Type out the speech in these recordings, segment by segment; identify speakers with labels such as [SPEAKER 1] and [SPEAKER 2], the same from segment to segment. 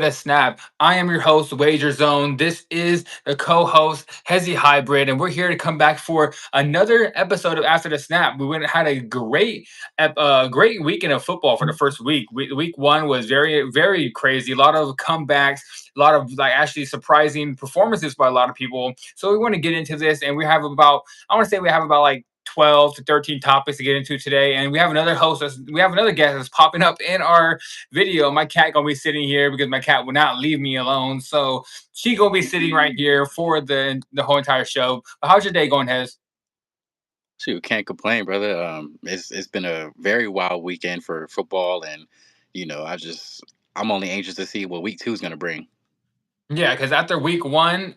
[SPEAKER 1] the snap. I am your host, Wager Zone. This is the co-host, Hezi Hybrid, and we're here to come back for another episode of After the Snap. We went and had a great weekend of football for the first week. Week one was very, very crazy. A lot of comebacks, a lot of like actually surprising performances by a lot of people. So we want to get into this, and I want to say we have about like 12 to 13 topics to get into today. And we have another guest that's popping up in our video. My cat gonna be sitting here because my cat will not leave me alone. So she gonna be sitting right here for the whole entire show. But how's your day going, Hez?
[SPEAKER 2] Shoot, can't complain, brother. It's been a very wild weekend for football, and I'm only anxious to see what week two is gonna bring.
[SPEAKER 1] Yeah, because after week one,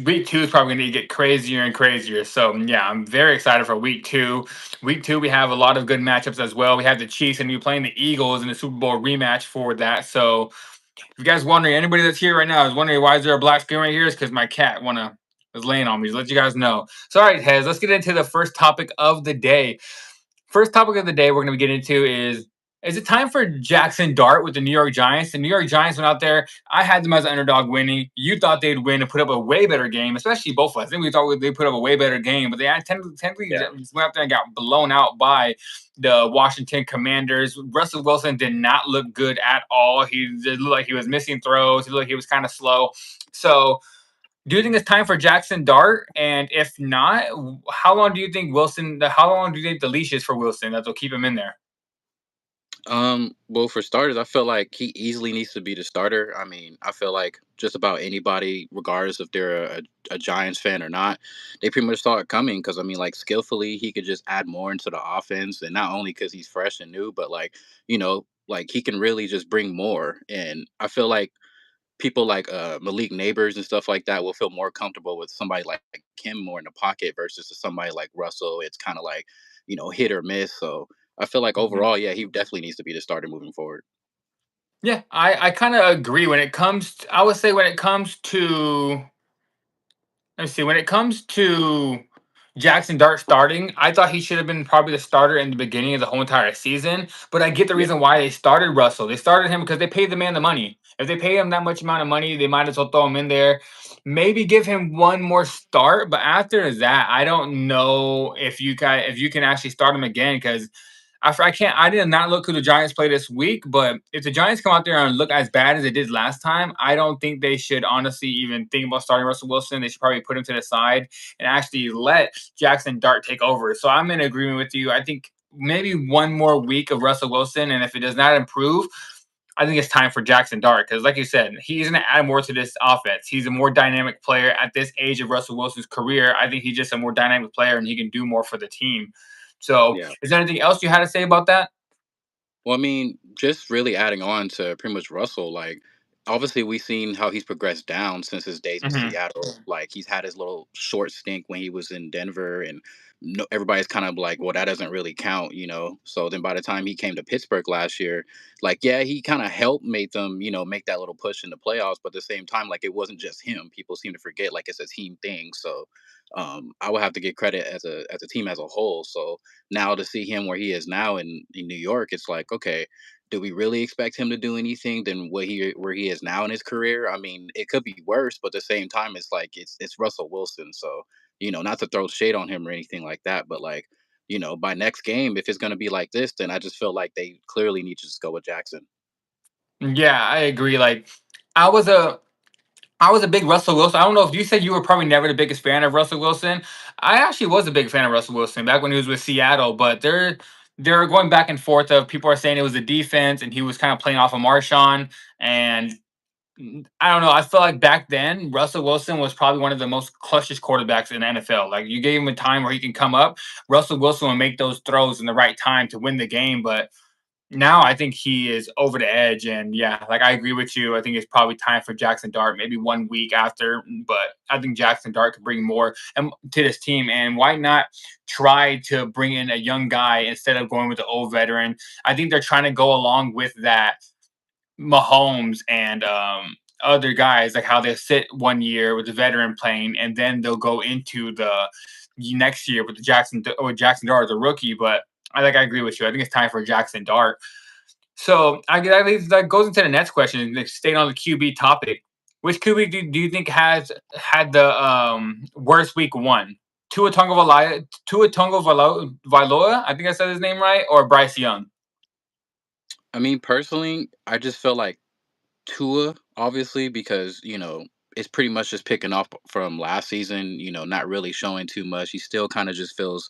[SPEAKER 1] week two is probably going to get crazier and crazier. So yeah, I'm very excited for week two. Week two, we have a lot of good matchups as well. We have the Chiefs and we playing the Eagles in the Super Bowl rematch for that. So if you guys wondering, anybody that's here right now is wondering why is there a black screen right here, is because my cat wanna is laying on me. Just let you guys know. So all right, Hez, let's get into the first topic of the day. First topic of the day we're going to get into is it time for Jackson Dart with the New York Giants? The New York Giants went out there. I had them as an underdog winning. You thought they'd win and put up a way better game, especially both of us. I think we thought they put up a way better game, but they had technically
[SPEAKER 2] Yeah.
[SPEAKER 1] just went out there and got blown out by the Washington Commanders. Russell Wilson did not look good at all. He did look like he was missing throws. He looked like he was kind of slow. So do you think it's time for Jackson Dart? And if not, how long do you think How long do you think the leash is for Wilson that will keep him in there?
[SPEAKER 2] Well, for starters, I feel like he easily needs to be the starter. I mean, I feel like just about anybody, regardless if they're a Giants fan or not, they pretty much saw it coming. Because I mean, like skillfully, he could just add more into the offense, and not only because he's fresh and new, but like he can really just bring more. And I feel like people like Malik Neighbors and stuff like that will feel more comfortable with somebody like him more in the pocket versus to somebody like Russell. It's kind of like hit or miss. So I feel like
[SPEAKER 1] Mhm.
[SPEAKER 2] overall, yeah, he definitely needs to be the starter moving forward.
[SPEAKER 1] Yeah, I kind of agree when it comes. I would say when it comes to let's see, when it comes to Jackson Dart starting, I thought he should have been probably the starter in the beginning of the whole entire season. But I get the
[SPEAKER 2] Yeah,
[SPEAKER 1] reason why they started Russell. They started him because they paid the man the money. If they pay him that much amount of money, they might as well throw him in there. Maybe give him one more start, but after that, I don't know if you can actually start him again because I can't. I did not look who the Giants play this week, but if the Giants come out there and look as bad as they did last time, I don't think they should honestly even think about starting Russell Wilson. They should probably put him to the side and actually let Jackson Dart take over. So I'm in agreement with you. I think maybe one more week of Russell Wilson, and if it does not improve, I think it's time for Jackson Dart because, like you said, he's going to add more to this offense. He's a more dynamic player at this age of Russell Wilson's career. I think he's just a more dynamic player, and he can do more for the team. So,
[SPEAKER 2] yeah.
[SPEAKER 1] is there anything else you had to say about that?
[SPEAKER 2] Well, I mean, just really adding on to pretty much Russell, like obviously we've seen how he's progressed down since his days in
[SPEAKER 1] Mhm.
[SPEAKER 2] Seattle. Like he's had his little short stint when he was in Denver, and no, everybody's kind of like, well, that doesn't really count. So then by the time he came to Pittsburgh last year, like yeah, he kind of helped make them, make that little push in the playoffs. But at the same time, like it wasn't just him. People seem to forget like it's a team thing. So I would have to get credit as a team as a whole. So now to see him where he is now in New York, it's like, okay, do we really expect him to do anything than where he is now in his career? I mean, it could be worse, but at the same time, it's like it's Russell Wilson. So, not to throw shade on him or anything like that, but like, by next game, if it's gonna be like this, then I just feel like they clearly need to just go with Jackson.
[SPEAKER 1] Yeah, I agree. Like, I was a I was a big Russell Wilson. I don't know if you said you were probably never the biggest fan of Russell Wilson. I actually was a big fan of Russell Wilson back when he was with Seattle, but they're going back and forth of people are saying it was the defense and he was kind of playing off of Marshawn and I don't know. I feel like back then Russell Wilson was probably one of the most clutchest quarterbacks in the NFL. Like you gave him a time where he can come up, Russell Wilson will make those throws in the right time to win the game. But now I think he is over the edge, and yeah, like I agree with you. I think it's probably time for Jackson Dart, maybe 1 week after. But I think Jackson Dart could bring more to this team, and why not try to bring in a young guy instead of going with the old veteran? I think they're trying to go along with that Mahomes and other guys, like how they sit 1 year with the veteran playing, and then they'll go into the next year with the Jackson Dart as a rookie. But I agree with you. I think it's time for Jackson Dart. So that goes into the next question. Like, staying on the QB topic, which QB do you think has had the worst week one? Vailoa, I think I said his name right, or Bryce Young.
[SPEAKER 2] I mean, personally, I just feel like Tua, obviously, because it's pretty much just picking up from last season. Not really showing too much. He still kind of just feels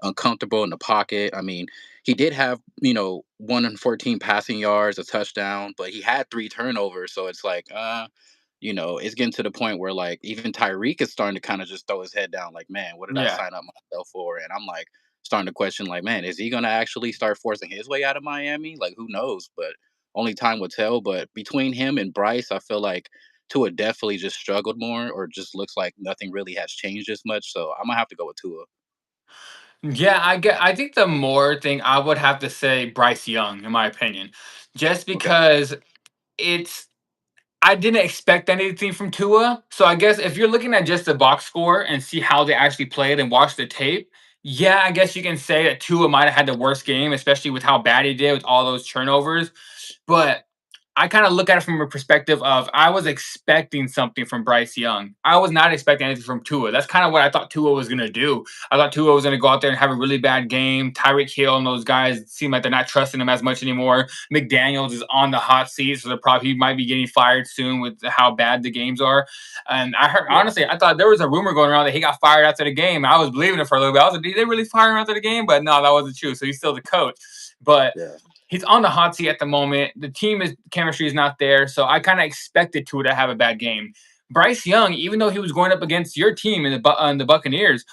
[SPEAKER 2] uncomfortable in the pocket. I mean, he did have 114 passing yards, a touchdown, but he had 3 turnovers. So it's like, it's getting to the point where like even Tyreek is starting to kind of just throw his head down, like, man, what did I
[SPEAKER 1] Yeah.
[SPEAKER 2] sign up myself for? And I'm like starting to question, like, man, is he gonna actually start forcing his way out of Miami? Like, who knows? But only time will tell. But between him and Bryce, I feel like Tua definitely just struggled more, or just looks like nothing really has changed as much. So I'm gonna have to go with Tua.
[SPEAKER 1] Yeah, I think the more thing I would have to say Bryce Young, in my opinion, just
[SPEAKER 2] Okay.
[SPEAKER 1] because it's I didn't expect anything from Tua. So I guess if you're looking at just the box score and see how they actually played and watch the tape, yeah, I guess you can say that Tua might have had the worst game, especially with how bad he did with all those turnovers. But I kind of look at it from a perspective of I was expecting something from Bryce Young. I was not expecting anything from Tua. That's kind of what I thought Tua was going to do. I thought Tua was going to go out there and have a really bad game. Tyreek Hill and those guys seem like they're not trusting him as much anymore. McDaniels is on the hot seat, so he might be getting fired soon with how bad the games are. And I heard,
[SPEAKER 2] Yeah.
[SPEAKER 1] honestly, I thought there was a rumor going around that he got fired after the game. I was believing it for a little bit. I was like, did they really fire him after the game? But no, that wasn't true. So he's still the coach. But
[SPEAKER 2] Yeah.
[SPEAKER 1] he's on the hot seat at the moment. The team is chemistry is not there, so I kind of expected Tua to have a bad game. Bryce Young, even though he was going up against your team in the Buccaneers,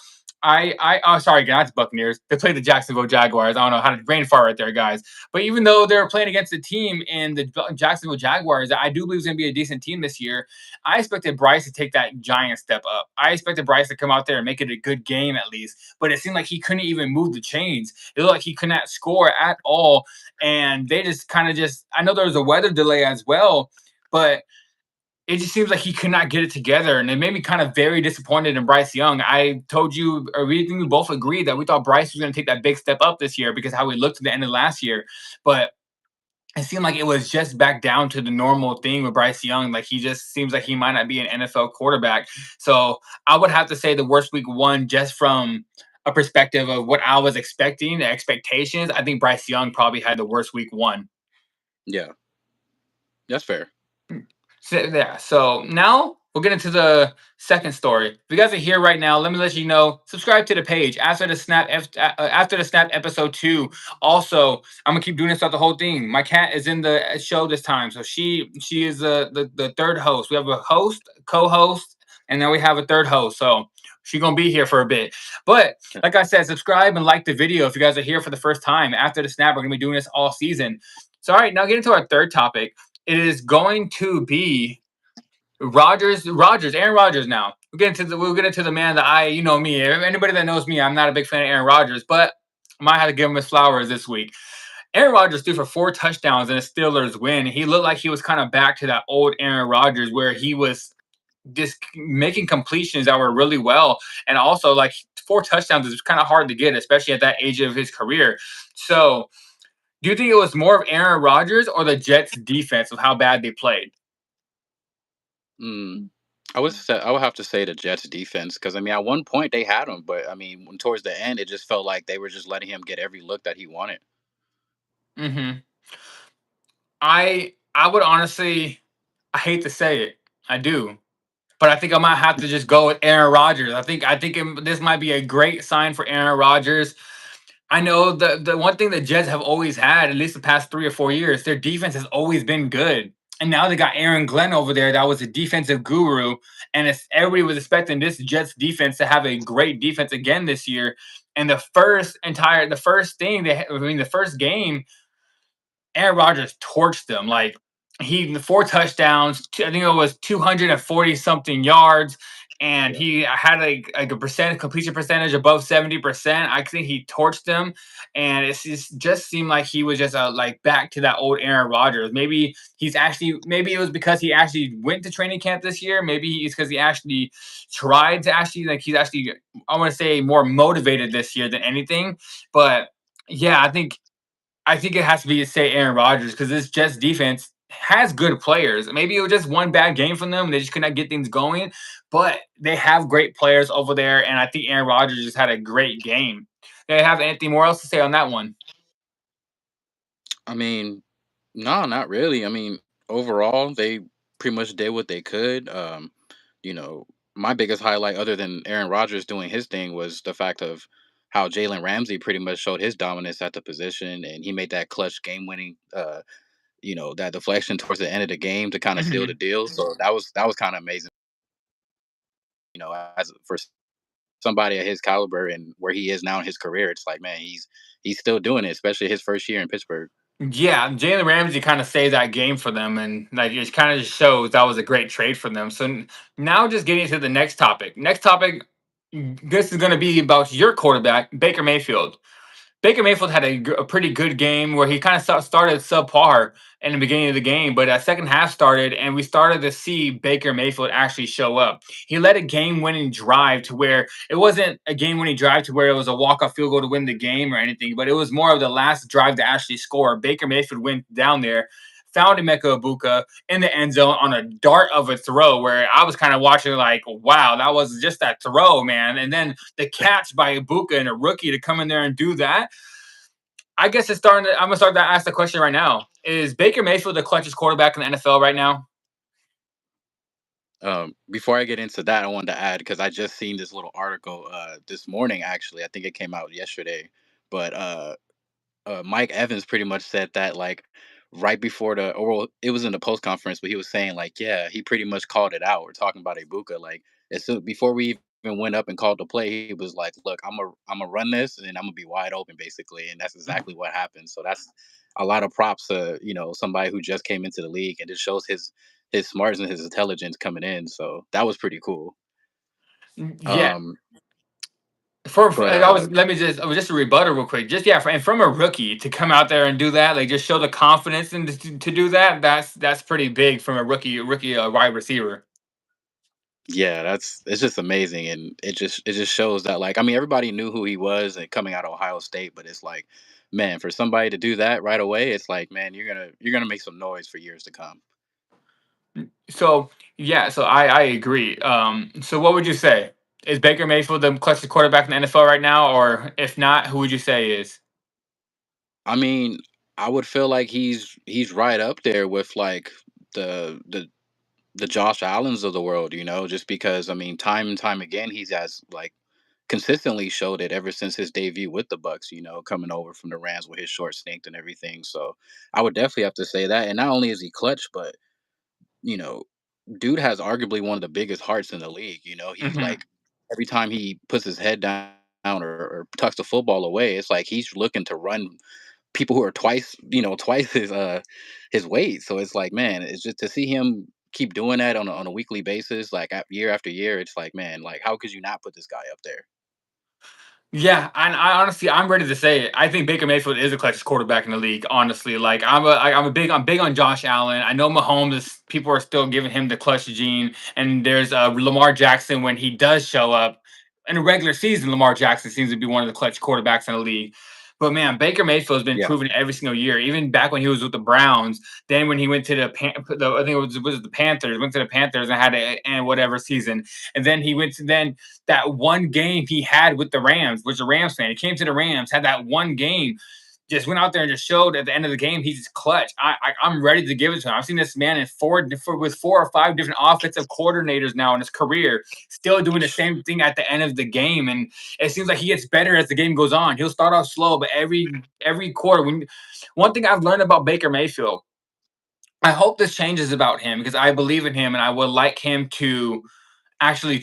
[SPEAKER 1] oh sorry, not the Buccaneers. They played the Jacksonville Jaguars. I don't know how to brain fart right there, guys. But even though they were playing against the team in the Jacksonville Jaguars, I do believe is going to be a decent team this year. I expected Bryce to take that giant step up. I expected Bryce to come out there and make it a good game at least. But it seemed like he couldn't even move the chains. It looked like he could not score at all, and they just kind of just I know there was a weather delay as well, but it just seems like he could not get it together, and it made me kind of very disappointed in Bryce Young. I told you, or we think we both agreed that we thought Bryce was going to take that big step up this year because how he looked at the end of last year, but it seemed like it was just back down to the normal thing with Bryce Young. Like he just seems like he might not be an NFL quarterback. So I would have to say the worst week one, just from a perspective of what I was expecting, the expectations. I think Bryce Young probably had the worst week one.
[SPEAKER 2] Yeah. That's fair.
[SPEAKER 1] So, yeah. So now we'll get into the second story. If you guys are here right now, let me let you know. Subscribe to the page after the snap episode 2. Also, I'm gonna keep doing this throughout the whole thing. My cat is in the show this time, so she is the third host. We have a host, co-host, and then we have a third host. So she's gonna be here for a bit. But like I said, subscribe and like the video if you guys are here for the first time. After the snap, we're gonna be doing this all season. So all right, now get into our third topic. It is going to be Aaron Rodgers. Now we'll get into the man that you know me. Anybody that knows me, I'm not a big fan of Aaron Rodgers, but I might have to give him his flowers this week. Aaron Rodgers threw for 4 touchdowns in a Steelers win. He looked like he was kind of back to that old Aaron Rodgers where he was just making completions that were really well, and also like 4 touchdowns is kind of hard to get, especially at that age of his career. So, do you think it was more of Aaron Rodgers or the Jets' defense of how bad they played?
[SPEAKER 2] Mm. I would have to say the Jets defense, because I mean at one point they had him, but I mean towards the end it just felt like they were just letting him get every look that he wanted.
[SPEAKER 1] Hmm. I would honestly, I hate to say it, I do, but I think I might have to just go with Aaron Rodgers. This might be a great sign for Aaron Rodgers. I know the one thing the Jets have always had, at least the past 3 or 4 years, their defense has always been good. And now they got Aaron Glenn over there, that was a defensive guru, and if everybody was expecting this Jets defense to have a great defense again this year. And the first thing the first game, Aaron Rodgers torched them. Like he 4 touchdowns, I think it was 240 something yards, and
[SPEAKER 2] Yeah.
[SPEAKER 1] he had like a completion percentage above 70%. I think he torched them, and just seemed like he was just like back to that old Aaron Rodgers. Maybe it was because he actually went to training camp this year. Maybe it's because he actually tried to actually like he's actually, I want to say, more motivated this year than anything. But yeah, I think I think it has to be, say, Aaron Rodgers, because this Jets defense has good players. Maybe it was just one bad game from them. They just could not get things going, but they have great players over there. And I think Aaron Rodgers just had a great game. They have anything more else to say on that one?
[SPEAKER 2] I mean, no, not really. I mean, overall, they pretty much did what they could. You know, my biggest highlight, other than Aaron Rodgers doing his thing, was the fact of how Jalen Ramsey pretty much showed his dominance at the position, and he made that clutch game-winning, that deflection towards the end of the game to kind of seal the
[SPEAKER 1] Mhm.
[SPEAKER 2] deal. So that was kind of amazing. As for somebody at his caliber and where he is now in his career, it's like, man, he's still doing it, especially his first year in Pittsburgh.
[SPEAKER 1] Yeah, Jalen Ramsey kind of saved that game for them, and like it kind of just shows that was a great trade for them. So now, just getting to the next topic. Next topic, this is going to be about your quarterback, Baker Mayfield. Baker Mayfield had a pretty good game where he kind of started subpar in the beginning of the game, but that second half started and we started to see Baker Mayfield actually show up. He led a game-winning drive to where it wasn't a game-winning drive to where it was a walk-off field goal to win the game or anything, but it was more of the last drive to actually score. Baker Mayfield went down there, found Emeka Ibuka in the end zone on a dart of a throw where I was kind of watching like, wow, that was just that throw, man. And then the catch by Ibuka and a rookie to come in there and do that. I guess it's starting to, I'm gonna start to ask the question right now. Is Baker Mayfield the clutchest quarterback in the NFL right now?
[SPEAKER 2] Before I get into that, I wanted to add because I just seen this little article this morning. Actually, I think it came out yesterday. But Mike Evans pretty much said that like right before or well, it was in the post conference, but he was saying like, yeah, he pretty much called it out. We're talking about Ibuka, like as soon before we even went up and called the play, he was like, look, I'm gonna run this and I'm gonna be wide open basically, and that's exactly what happened. So that's a lot of props to somebody who just came into the league, and it shows his smarts and his intelligence coming in. So that was pretty cool.
[SPEAKER 1] Yeah.
[SPEAKER 2] Um, but
[SPEAKER 1] I was let me just just a rebuttal real quick. Just yeah, and from a rookie to come out there and do that, like just show the confidence and to do that, that's pretty big from a rookie wide receiver.
[SPEAKER 2] Yeah, it's just amazing, and it just shows that like I mean everybody knew who he was and coming out of Ohio State, but it's like, man, for somebody to do that right away, it's like, man, you're gonna make some noise for years to come.
[SPEAKER 1] So yeah, so I agree. So what would you say? Is Baker Mayfield the clutchest quarterback in the NFL right now, or if not, who would you say is?
[SPEAKER 2] I mean, I would feel like he's right up there with like the the the Josh Allens of the world, just because I mean, time and time again, he's has like consistently showed it ever since his debut with the Bucks, coming over from the Rams with his short stint and everything. So I would definitely have to say that. And not only is he clutch, but you know, dude has arguably one of the biggest hearts in the league. He
[SPEAKER 1] Mhm.
[SPEAKER 2] like every time he puts his head down or tucks the football away, it's like he's looking to run people who are twice his weight. So it's like, man, it's just to see him keep doing that on a weekly basis, like year after year. It's like, man, like how could you not put this guy up there?
[SPEAKER 1] Yeah, and I honestly, I'm ready to say it. I think Baker Mayfield is the clutchest quarterback in the league. Honestly, like I'm big on Josh Allen. I know Mahomes is people are still giving him the clutch gene, and there's Lamar Jackson when he does show up in a regular season. Lamar Jackson seems to be one of the clutch quarterbacks in the league. But man, Baker Mayfield's been
[SPEAKER 2] Yeah.
[SPEAKER 1] proven every single year. Even back when he was with the Browns, then when he went to I think it was the Panthers, went to the Panthers and had a and whatever season, and then he went to then that one game he had with the Rams, which a Rams fan. He came to the Rams, had that one game, just went out there and just showed at the end of the game he's just clutch. I'm ready to give it to him. I've seen this man in with 4 or 5 different offensive coordinators now in his career, still doing the same thing at the end of the game, and it seems like he gets better as the game goes on. He'll start off slow, but every quarter, one thing I've learned about Baker Mayfield, I hope this changes about him because I believe in him and I would like him to actually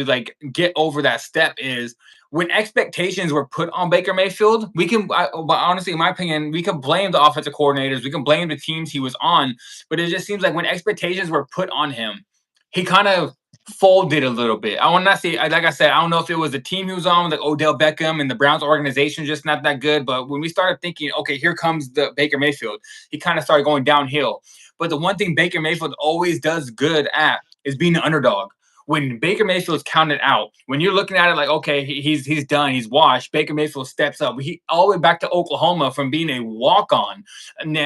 [SPEAKER 1] like get over that step is when expectations were put on Baker Mayfield, but honestly, in my opinion, we can blame the offensive coordinators, we can blame the teams he was on, but it just seems like when expectations were put on him, he kind of folded a little bit. I want to not say, like I said, I don't know if it was the team he was on, like Odell Beckham and the Browns organization, just not that good. But when we started thinking, okay, here comes the Baker Mayfield, he kind of started going downhill. But the one thing Baker Mayfield always does good at is being an underdog. when Baker Mayfield's counted out, when you're looking at it like, okay, he's done, he's washed. Baker Mayfield steps up. He all the way back to Oklahoma from being a walk on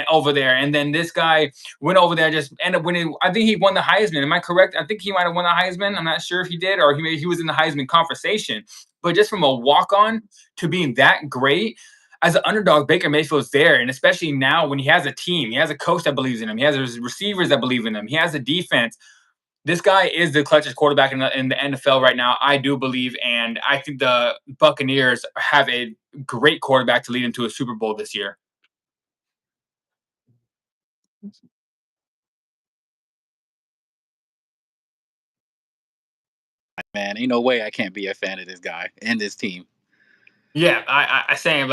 [SPEAKER 1] over there, and then this guy went over there, just ended up winning. I think he won the Heisman. Am I correct? I think he might have won the Heisman. I'm not sure if he did or he was in the Heisman conversation. But just from a walk on to being that great, as an underdog, Baker Mayfield's there, and especially now when he has a team, he has a coach that believes in him, he has receivers that believe in him, he has a defense. This guy is the clutchest quarterback in the NFL right now, I do believe, and I think the Buccaneers have a great quarterback to lead into a Super Bowl this year.
[SPEAKER 2] Man, ain't no way I can't be a fan of this guy and this team.
[SPEAKER 1] Yeah, I'm saying,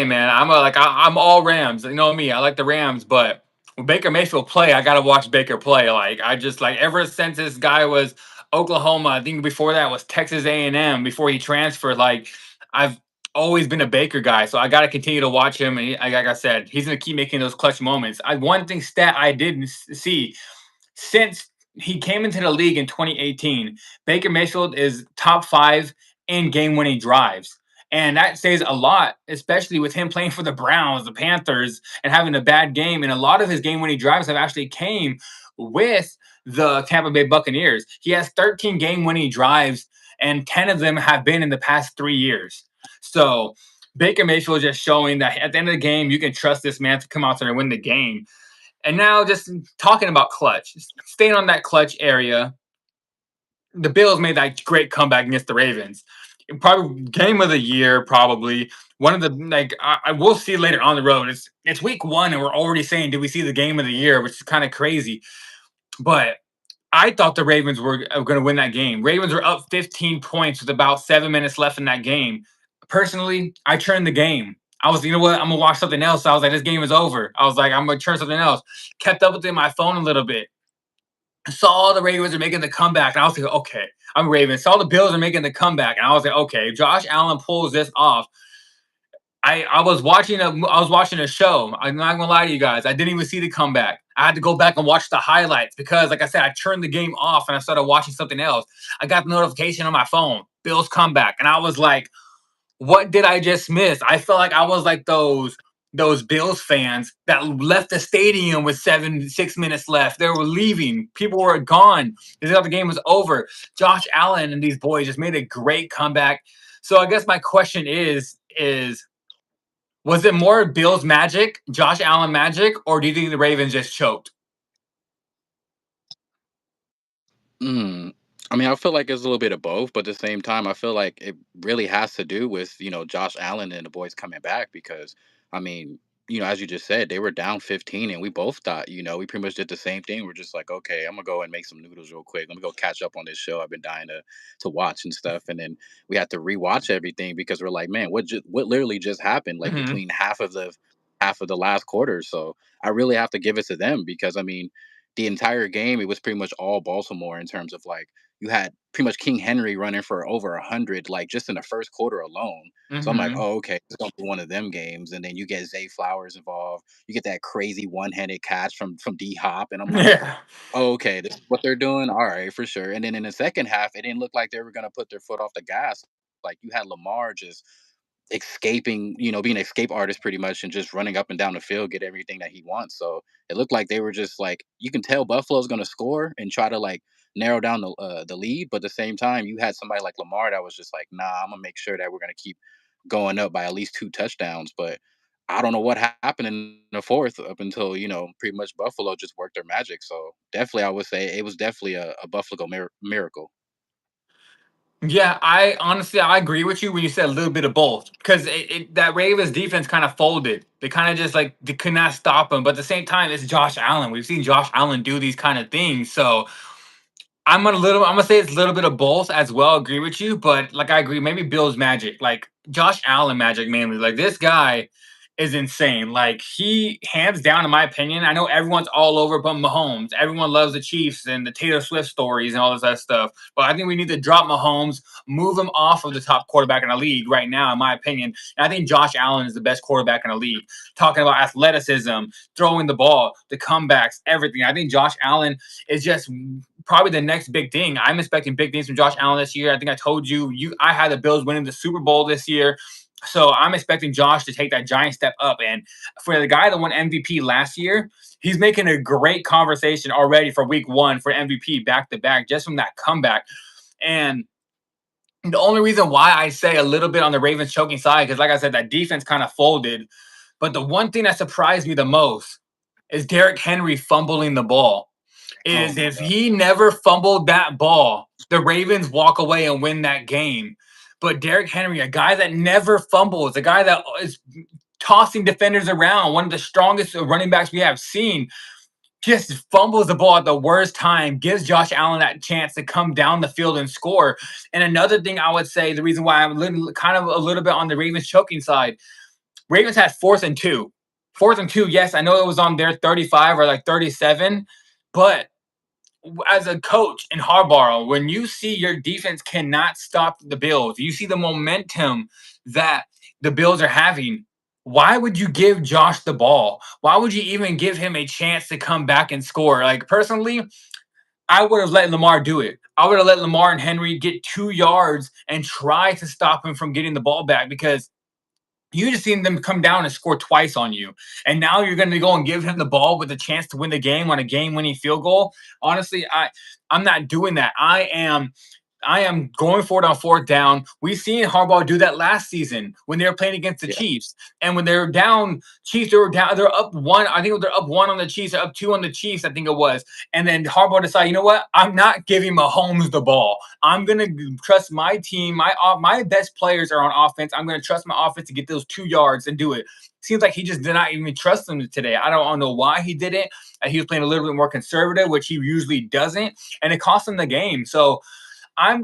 [SPEAKER 1] man, I'm all Rams. You know me, I like the Rams, but when Baker Mayfield play, I gotta watch Baker play. Like I just like ever since this guy was Oklahoma, I think before that was Texas A&M before he transferred. Like I've always been a Baker guy, so I gotta continue to watch him. And like I said, he's gonna keep making those clutch moments. I one thing stat I didn't see since he came into the league in 2018, Baker Mayfield is top five in game winning drives. And that says a lot, especially with him playing for the Browns, the Panthers, and having a bad game. And a lot of his game winning drives have actually came with the Tampa Bay Buccaneers. He has 13 game winning drives, and 10 of them have been in the past 3 years. So Baker Mayfield just showing that at the end of the game, you can trust this man to come out there and win the game. And now, just talking about clutch, staying on that clutch area, the Bills made that great comeback against the Ravens. Probably game of the year, probably one of the like I will see later on the road. It's week one, and we're already saying, did we see the game of the year? Which is kind of crazy. But I thought the Ravens were going to win that game. Ravens were up 15 points with about 7 minutes left in that game. Personally, I turned the game. I was, you know what? I'm gonna watch something else. I was like, this game is over. I was like, I'm gonna turn something else. Kept up with it in my phone a little bit. Saw the Ravens are making the comeback, and I was like, okay, I'm Ravens. Saw the Bills are making the comeback, and I was like, okay, Josh Allen pulls this off. I was watching a show. I'm not gonna lie to you guys. I didn't even see the comeback. I had to go back and watch the highlights because, like I said, I turned the game off and I started watching something else. I got the notification on my phone, Bills comeback, and I was like, what did I just miss? I felt like I was like those Bills fans that left the stadium with 6 minutes left. They were leaving. People were gone. They thought the game was over. Josh Allen and these boys just made a great comeback. So I guess my question is was it more Bills magic, Josh Allen magic, or do you think the Ravens just choked?
[SPEAKER 2] Mm. I mean, I feel like it's a little bit of both, but at the same time, I feel like it really has to do with, Josh Allen and the boys coming back because, I mean, as you just said, they were down 15 and we both thought, we pretty much did the same thing. We're just like, okay, I'm gonna go and make some noodles real quick. Let me go catch up on this show I've been dying to watch and stuff. And then we had to rewatch everything because we're like, man, what literally just happened like
[SPEAKER 1] Hmm.
[SPEAKER 2] between half of the last quarter. So I really have to give it to them because I mean, the entire game, it was pretty much all Baltimore in terms of like you had pretty much King Henry running for over 100, like just in the first quarter alone. So I'm like,
[SPEAKER 1] Hmm.
[SPEAKER 2] oh, okay, it's gonna be one of them games. And then you get Zay Flowers involved. You get that crazy one-handed catch from D Hop, and I'm like,
[SPEAKER 1] Yeah.
[SPEAKER 2] oh, okay, this is what they're doing. All right, for sure. And then in the second half, it didn't look like they were gonna put their foot off the gas. Like you had Lamar just escaping, being an escape artist pretty much and just running up and down the field, get everything that he wants. So it looked like they were just like you can tell Buffalo's going to score and try to like narrow down the lead, but at the same time you had somebody like Lamar that was just like, nah, I'm gonna make sure that we're going to keep going up by at least 2 touchdowns. But I don't know what happened in the fourth up until pretty much Buffalo just worked their magic. So definitely, I would say it was definitely a Buffalo miracle.
[SPEAKER 1] Yeah, I agree with you when you said a little bit of both because that Ravens defense kind of folded. They kind of just like they could not stop him, but at the same time, it's Josh Allen. We've seen Josh Allen do these kind of things, so I'm gonna say it's a little bit of both as well. Agree with you, but like I agree, maybe Bill's magic, like Josh Allen magic mainly. Like this guy is insane. Like he hands down, in my opinion. I know everyone's all over but Mahomes. Everyone loves the Chiefs and the Taylor Swift stories and all this other stuff. But I think we need to drop Mahomes, move him off of the top quarterback in the league right now, in my opinion. And I think Josh Allen is the best quarterback in the league. Talking about athleticism, throwing the ball, the comebacks, everything. I think Josh Allen is just probably the next big thing. I'm expecting big things from Josh Allen this year. I think I told you I had the Bills winning the Super Bowl this year. So I'm expecting Josh to take that giant step up. And for the guy that won MVP last year, he's making a great conversation already for week one for MVP back to back just from that comeback. And the only reason why I say a little bit on the Ravens choking side, because like I said, that defense kind of folded. But the one thing that surprised me the most is Derrick Henry fumbling the ball.
[SPEAKER 2] Oh
[SPEAKER 1] Is
[SPEAKER 2] my
[SPEAKER 1] if
[SPEAKER 2] god.
[SPEAKER 1] he never fumbled that ball, the Ravens walk away and win that game. But Derrick Henry, a guy that never fumbles, a guy that is tossing defenders around, one of the strongest running backs we have seen, just fumbles the ball at the worst time, gives Josh Allen that chance to come down the field and score. And another thing I would say, the reason why I'm kind of a little bit on the Ravens choking side, Ravens had 4th and 2. 4th and 2, yes, I know it was on their 35 or like 37, but as a coach in Harbaugh, when you see your defense cannot stop the Bills, you see the momentum that the Bills are having. Why would you give Josh the ball? Why would you even give him a chance to come back and score? Like personally, I would have let Lamar do it. I would have let Lamar and Henry get 2 yards and try to stop him from getting the ball back because you just seen them come down and score twice on you. And now you're going to go and give him the ball with a chance to win the game on a game-winning field goal. Honestly, I'm not doing that. I am going for it on 4th down. We've seen Harbaugh do that last season when they were playing against the
[SPEAKER 2] Yeah.
[SPEAKER 1] Chiefs. And when they're down, Chiefs, they were down, they're up one. I think they're up one on the Chiefs, or up two on the Chiefs, I think it was. And then Harbaugh decided, you know what? I'm not giving Mahomes the ball. I'm gonna trust my team. My best players are on offense. I'm gonna trust my offense to get those 2 yards and do it. Seems like he just did not even trust them today. I don't know why he did it. He was playing a little bit more conservative, which he usually doesn't, and it cost him the game. So I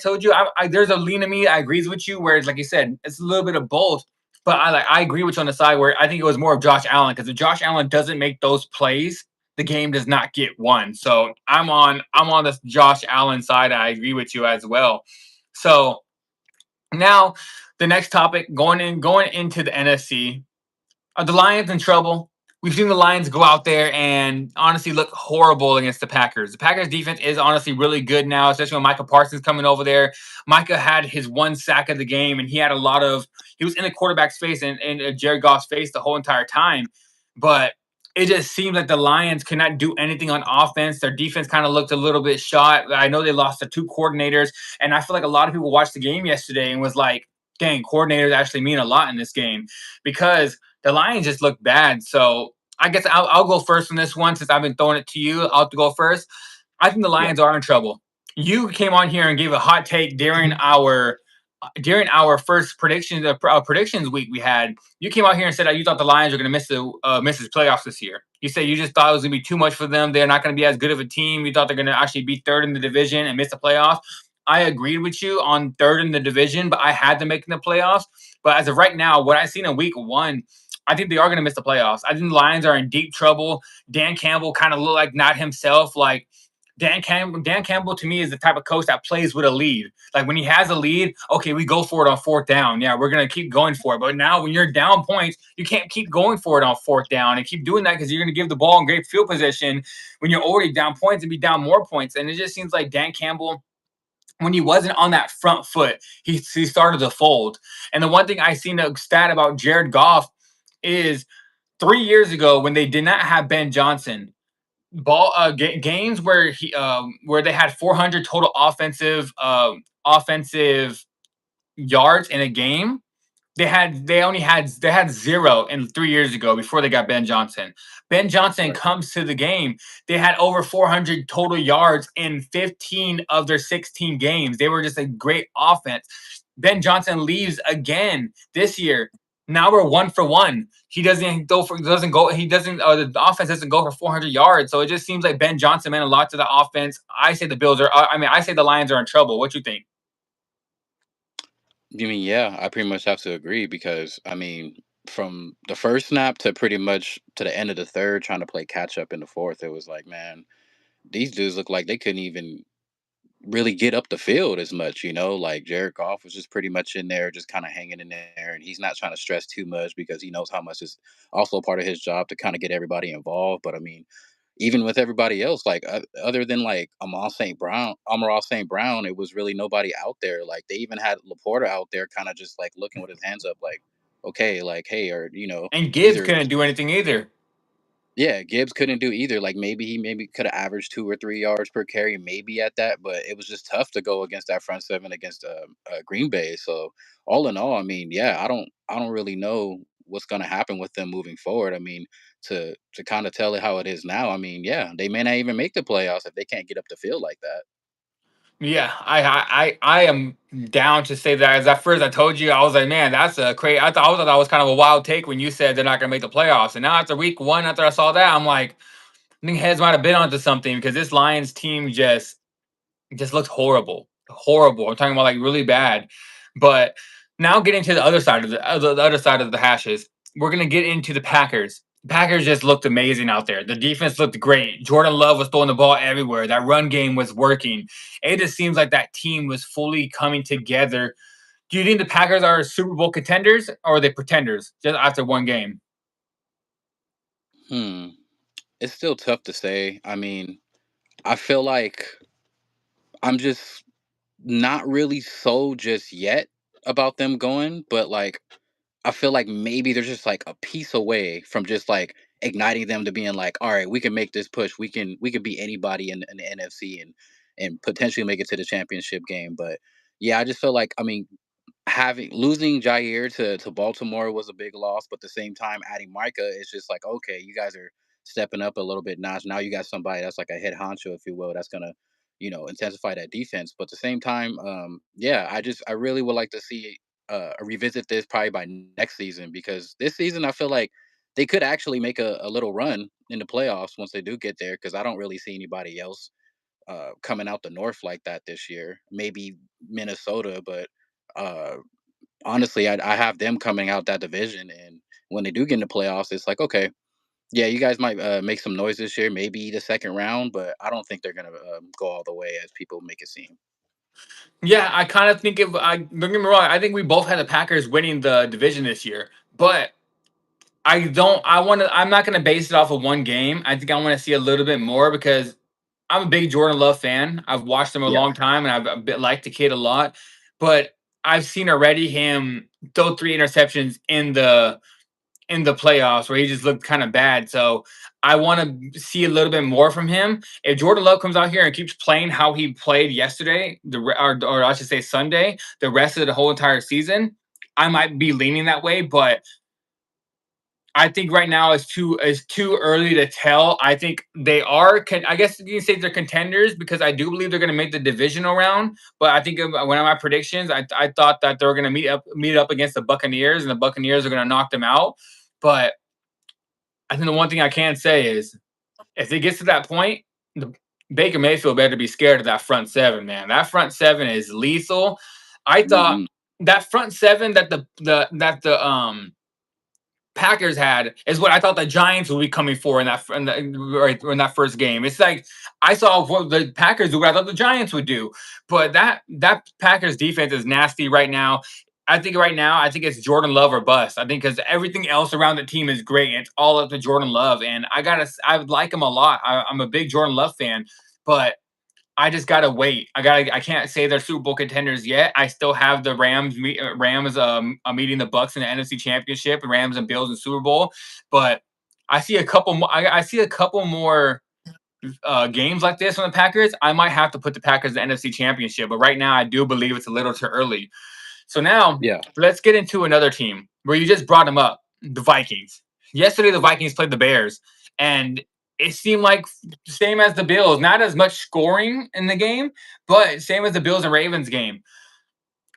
[SPEAKER 1] told you, there's a lean in me. I agrees with you, whereas like you said, it's a little bit of both. But I agree with you on the side where I think it was more of Josh Allen because if Josh Allen doesn't make those plays, the game does not get won. So I'm on this Josh Allen side. I agree with you as well. So now the next topic going into the NFC. Are the Lions in trouble? We've seen the Lions go out there and honestly look horrible against the Packers. The Packers defense is honestly really good now, especially when Micah Parsons coming over there. Micah had his 1 sack of the game, and he was in the quarterback's face and Jared Goff's face the whole entire time. But it just seems like the Lions could not do anything on offense. Their defense kind of looked a little bit shot. I know they lost the 2 coordinators, and I feel like a lot of people watched the game yesterday and was like, dang, coordinators actually mean a lot in this game because the Lions just look bad. So I guess I'll go first on this one since I've been throwing it to you. I'll have to go first. I think the
[SPEAKER 2] Yeah.
[SPEAKER 1] Lions are in trouble. You came on here and gave a hot take during our first predictions week we had. You came out here and said that you thought the Lions were going to miss the playoffs this year. You said you just thought it was going to be too much for them. They're not going to be as good of a team. You thought they're going to actually be third in the division and miss the playoffs. I agreed with you on third in the division, but I had them making the playoffs. But as of right now, what I've seen in week one, I think they are going to miss the playoffs. I think the Lions are in deep trouble. Dan Campbell kind of looked like not himself. Like Dan Campbell to me is the type of coach that plays with a lead. Like when he has a lead, okay, we go for it on 4th down. Yeah, we're gonna keep going for it. But now when you're down points, you can't keep going for it on 4th down and keep doing that because you're gonna give the ball in great field position when you're already down points and be down more points. And it just seems like Dan Campbell, when he wasn't on that front foot, he started to fold. And the one thing I seen a stat about Jared Goff is 3 years ago when they did not have Ben Johnson, games where they had 400 total offensive yards in a game, they had 0 in 3 years ago before they got Ben Johnson. Ben Johnson
[SPEAKER 2] Right.
[SPEAKER 1] comes to the game. They had over 400 total yards in 15 of their 16 games. They were just a great offense. Ben Johnson leaves again this year. Now we're 1 for 1. He doesn't go for doesn't go. He doesn't. The offense doesn't go for 400 yards. So it just seems like Ben Johnson meant a lot to the offense. I say the Bills are. I mean, I say the Lions are in trouble. What you think?
[SPEAKER 2] You mean, yeah, I pretty much have to agree because I mean, from the first snap to pretty much to the end of the third, trying to play catch up in the fourth, it was like, man, these dudes look like they couldn't even really get up the field as much, you know. Like Jared Goff was just pretty much in there, just kind of hanging in there, and he's not trying to stress too much because he knows how much is also part of his job to kind of get everybody involved. But I mean, even with everybody else, like other than like Amar St. Brown, it was really nobody out there. Like they even had Laporta out there, kind of just like looking with his hands up, like, okay, like hey, or
[SPEAKER 1] And Gibbs
[SPEAKER 2] either
[SPEAKER 1] couldn't do anything either.
[SPEAKER 2] yeah, Gibbs couldn't do either. Like maybe he maybe could have averaged 2 or 3 yards per carry, maybe at that, but it was just tough to go against that front seven against Green Bay. So all in all, I mean, yeah, I don't really know what's going to happen with them moving forward. I mean, to kind of tell it how it is now, I mean, yeah, they may not even make the playoffs if they can't get up the field like that.
[SPEAKER 1] Yeah, I am down to say that. As at first I told you, I was like, man, that's a crazy. I thought that was kind of a wild take when you said they're not going to make the playoffs. And now after week one, after I saw that, I'm like, I think heads might have been onto something because this Lions team just looks horrible, horrible. I'm talking about like really bad. But now getting to the other side of the other side of the hashes, we're gonna get into the Packers. Packers just looked amazing out there. The defense looked great. Jordan Love was throwing the ball everywhere. That run game was working. It just seems like that team was fully coming together. Do you think the Packers are Super Bowl contenders or are they pretenders just after one game?
[SPEAKER 2] Hmm. It's still tough to say. I mean, I feel like I'm just not really sold just yet about them going, but like I feel like maybe they're just like a piece away from just like igniting them to being like, all right, we can make this push. We can beat anybody in the NFC and potentially make it to the championship game. But yeah, I just feel like, I mean, having losing Jair to Baltimore was a big loss, but at the same time adding Micah, it's just like, okay, you guys are stepping up a little bit notch. Now you got somebody that's like a head honcho, if you will, that's gonna, intensify that defense. But at the same time, yeah, I really would like to see revisit this probably by next season, because this season I feel like they could actually make a little run in the playoffs once they do get there, because I don't really see anybody else coming out the north like that this year. Maybe Minnesota, but uh, honestly, I have them coming out that division, and when they do get in the playoffs, it's like, okay, yeah, you guys might make some noise this year, maybe the second round, but I don't think they're gonna go all the way as people make it seem.
[SPEAKER 1] Yeah, I kind of think I don't get me wrong. I think we both had the Packers winning the division this year, but I don't. I want to. I'm not going to base it off of one game. I think I want to see a little bit more because I'm a big Jordan Love fan. I've watched him a
[SPEAKER 2] Yeah,
[SPEAKER 1] long time, and I've a bit liked the kid a lot. But I've seen already him throw 3 interceptions in the playoffs where he just looked kind of bad. So I want to see a little bit more from him. If Jordan Love comes out here and keeps playing how he played yesterday, or I should say Sunday, the rest of the whole entire season, I might be leaning that way. But I think right now is too early to tell. I think they are. I guess you can say they're contenders because I do believe they're going to make the divisional round. But I think one of my predictions, I thought that they were going to meet up against the Buccaneers, and the Buccaneers are going to knock them out. But I think the one thing I can say is if it gets to that point, the Baker Mayfield better be scared of that front seven, man. That front seven is lethal. I thought
[SPEAKER 2] hmm
[SPEAKER 1] that front seven that the Packers had is what I thought the Giants would be coming for in that first game. It's like I saw what the Packers do, what I thought the Giants would do, but that Packers defense is nasty right now. I think right now, I think it's Jordan Love or bust. I think because everything else around the team is great. It's all up to Jordan Love, and I like him a lot. I'm a big Jordan Love fan, but I just gotta wait. I can't say they're Super Bowl contenders yet. I still have the Rams meeting the Bucks in the NFC Championship, and Rams and Bills in Super Bowl. But I see a couple more. I see a couple more games like this from the Packers. I might have to put the Packers in the NFC Championship. But right now, I do believe it's a little too early. So now
[SPEAKER 2] yeah,
[SPEAKER 1] let's get into another team where you just brought them up, the Vikings. Yesterday, the Vikings played the Bears, and it seemed like same as the Bills, not as much scoring in the game, but same as the Bills and Ravens game.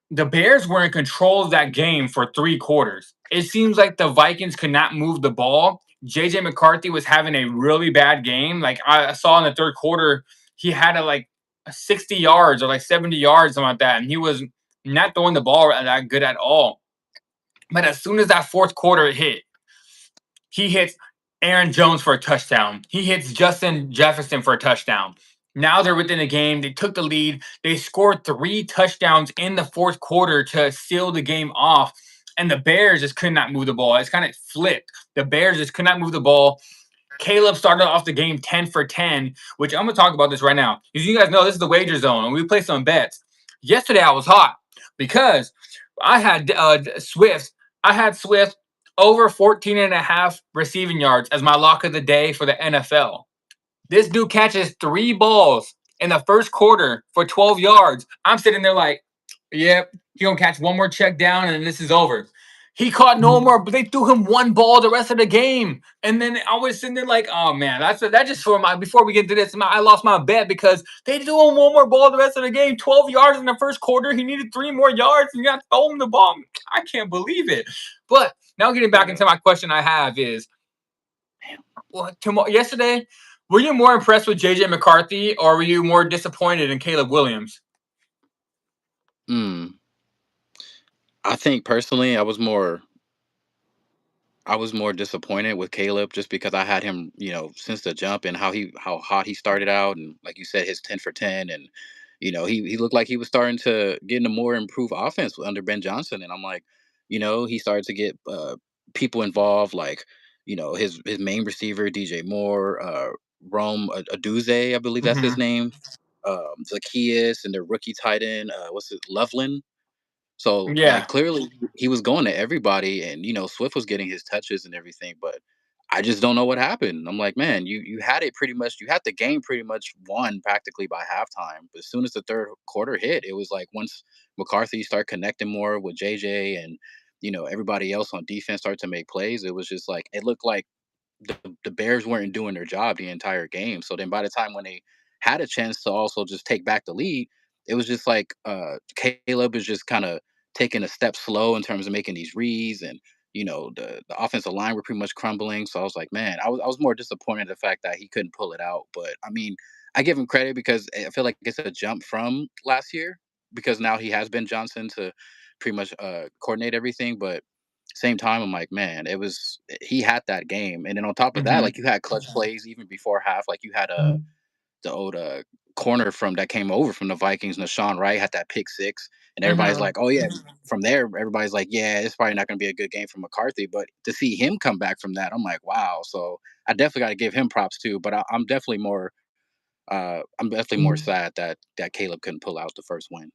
[SPEAKER 1] The Bears were in control of that game for 3 quarters. It seems like the Vikings could not move the ball. JJ McCarthy was having a really bad game. Like I saw in the third quarter, he had like 60 yards or like 70 yards, something like that. And he was not throwing the ball that good at all. But as soon as that fourth quarter hit, he hits Aaron Jones for a touchdown. He hits Justin Jefferson for a touchdown. Now they're within the game. They took the lead. They scored 3 touchdowns in the fourth quarter to seal the game off. And the Bears just could not move the ball. It's kind of flipped. The Bears just could not move the ball. Caleb started off the game 10 for 10, which I'm gonna talk about this right now. As you guys know, this is the wager zone, and we play some bets. Yesterday I was hot because I had Swift. I had Swift over 14 and a half receiving yards as my lock of the day for the NFL. This dude catches 3 balls in the first quarter for 12 yards. I'm sitting there like, yep, he gonna catch one more check down and this is over. He caught no more, but they threw him 1 ball the rest of the game. And then I was sitting there like, oh man, that just for my before we get to this, I lost my bet because they threw him 1 more ball the rest of the game. 12 yards in the first quarter. He needed 3 more yards, and you got to throw him the ball. I can't believe it. But now getting back into my question I have is well, yesterday, were you more impressed with JJ McCarthy or were you more disappointed in Caleb Williams?
[SPEAKER 2] Mm. I think personally, I was more disappointed with Caleb just because I had him, since the jump and how hot he started out, and like you said, his 10 for 10, and he looked like he was starting to get in a more improved offense under Ben Johnson, and I'm like, he started to get people involved, like his main receiver DJ Moore, Rome Aduze, I believe that's his
[SPEAKER 1] Mm-hmm.
[SPEAKER 2] name, Zacchaeus, and their rookie tight end, what's it, Loveland. So, like,
[SPEAKER 1] Yeah.
[SPEAKER 2] clearly he was going to everybody, and Swift was getting his touches and everything, but I just don't know what happened. I'm like, man, you had it pretty much, you had the game pretty much won practically by halftime. But as soon as the third quarter hit, it was like once McCarthy started connecting more with JJ, and everybody else on defense started to make plays, it was just like it looked like the Bears weren't doing their job the entire game. So then by the time when they had a chance to also just take back the lead, it was just like Caleb is just kind of taking a step slow in terms of making these reads, and the offensive line were pretty much crumbling. So I was like, man, I was more disappointed in the fact that he couldn't pull it out. But I mean, I give him credit because I feel like it's a jump from last year because now he has Ben Johnson to pretty much coordinate everything. But same time, I'm like, man, he had that game, and then on top of that,
[SPEAKER 1] Mm-hmm.
[SPEAKER 2] like you had clutch plays even before half. Like you had the old corner from that came over from the Vikings, Nashawn Wright had that pick six, and everybody's
[SPEAKER 1] Mm-hmm.
[SPEAKER 2] like, oh yeah. From there, everybody's like, yeah, it's probably not going to be a good game for McCarthy, but to see him come back from that, I'm like, wow. So I definitely got to give him props too. But I'm definitely more sad that Caleb couldn't pull out the first win.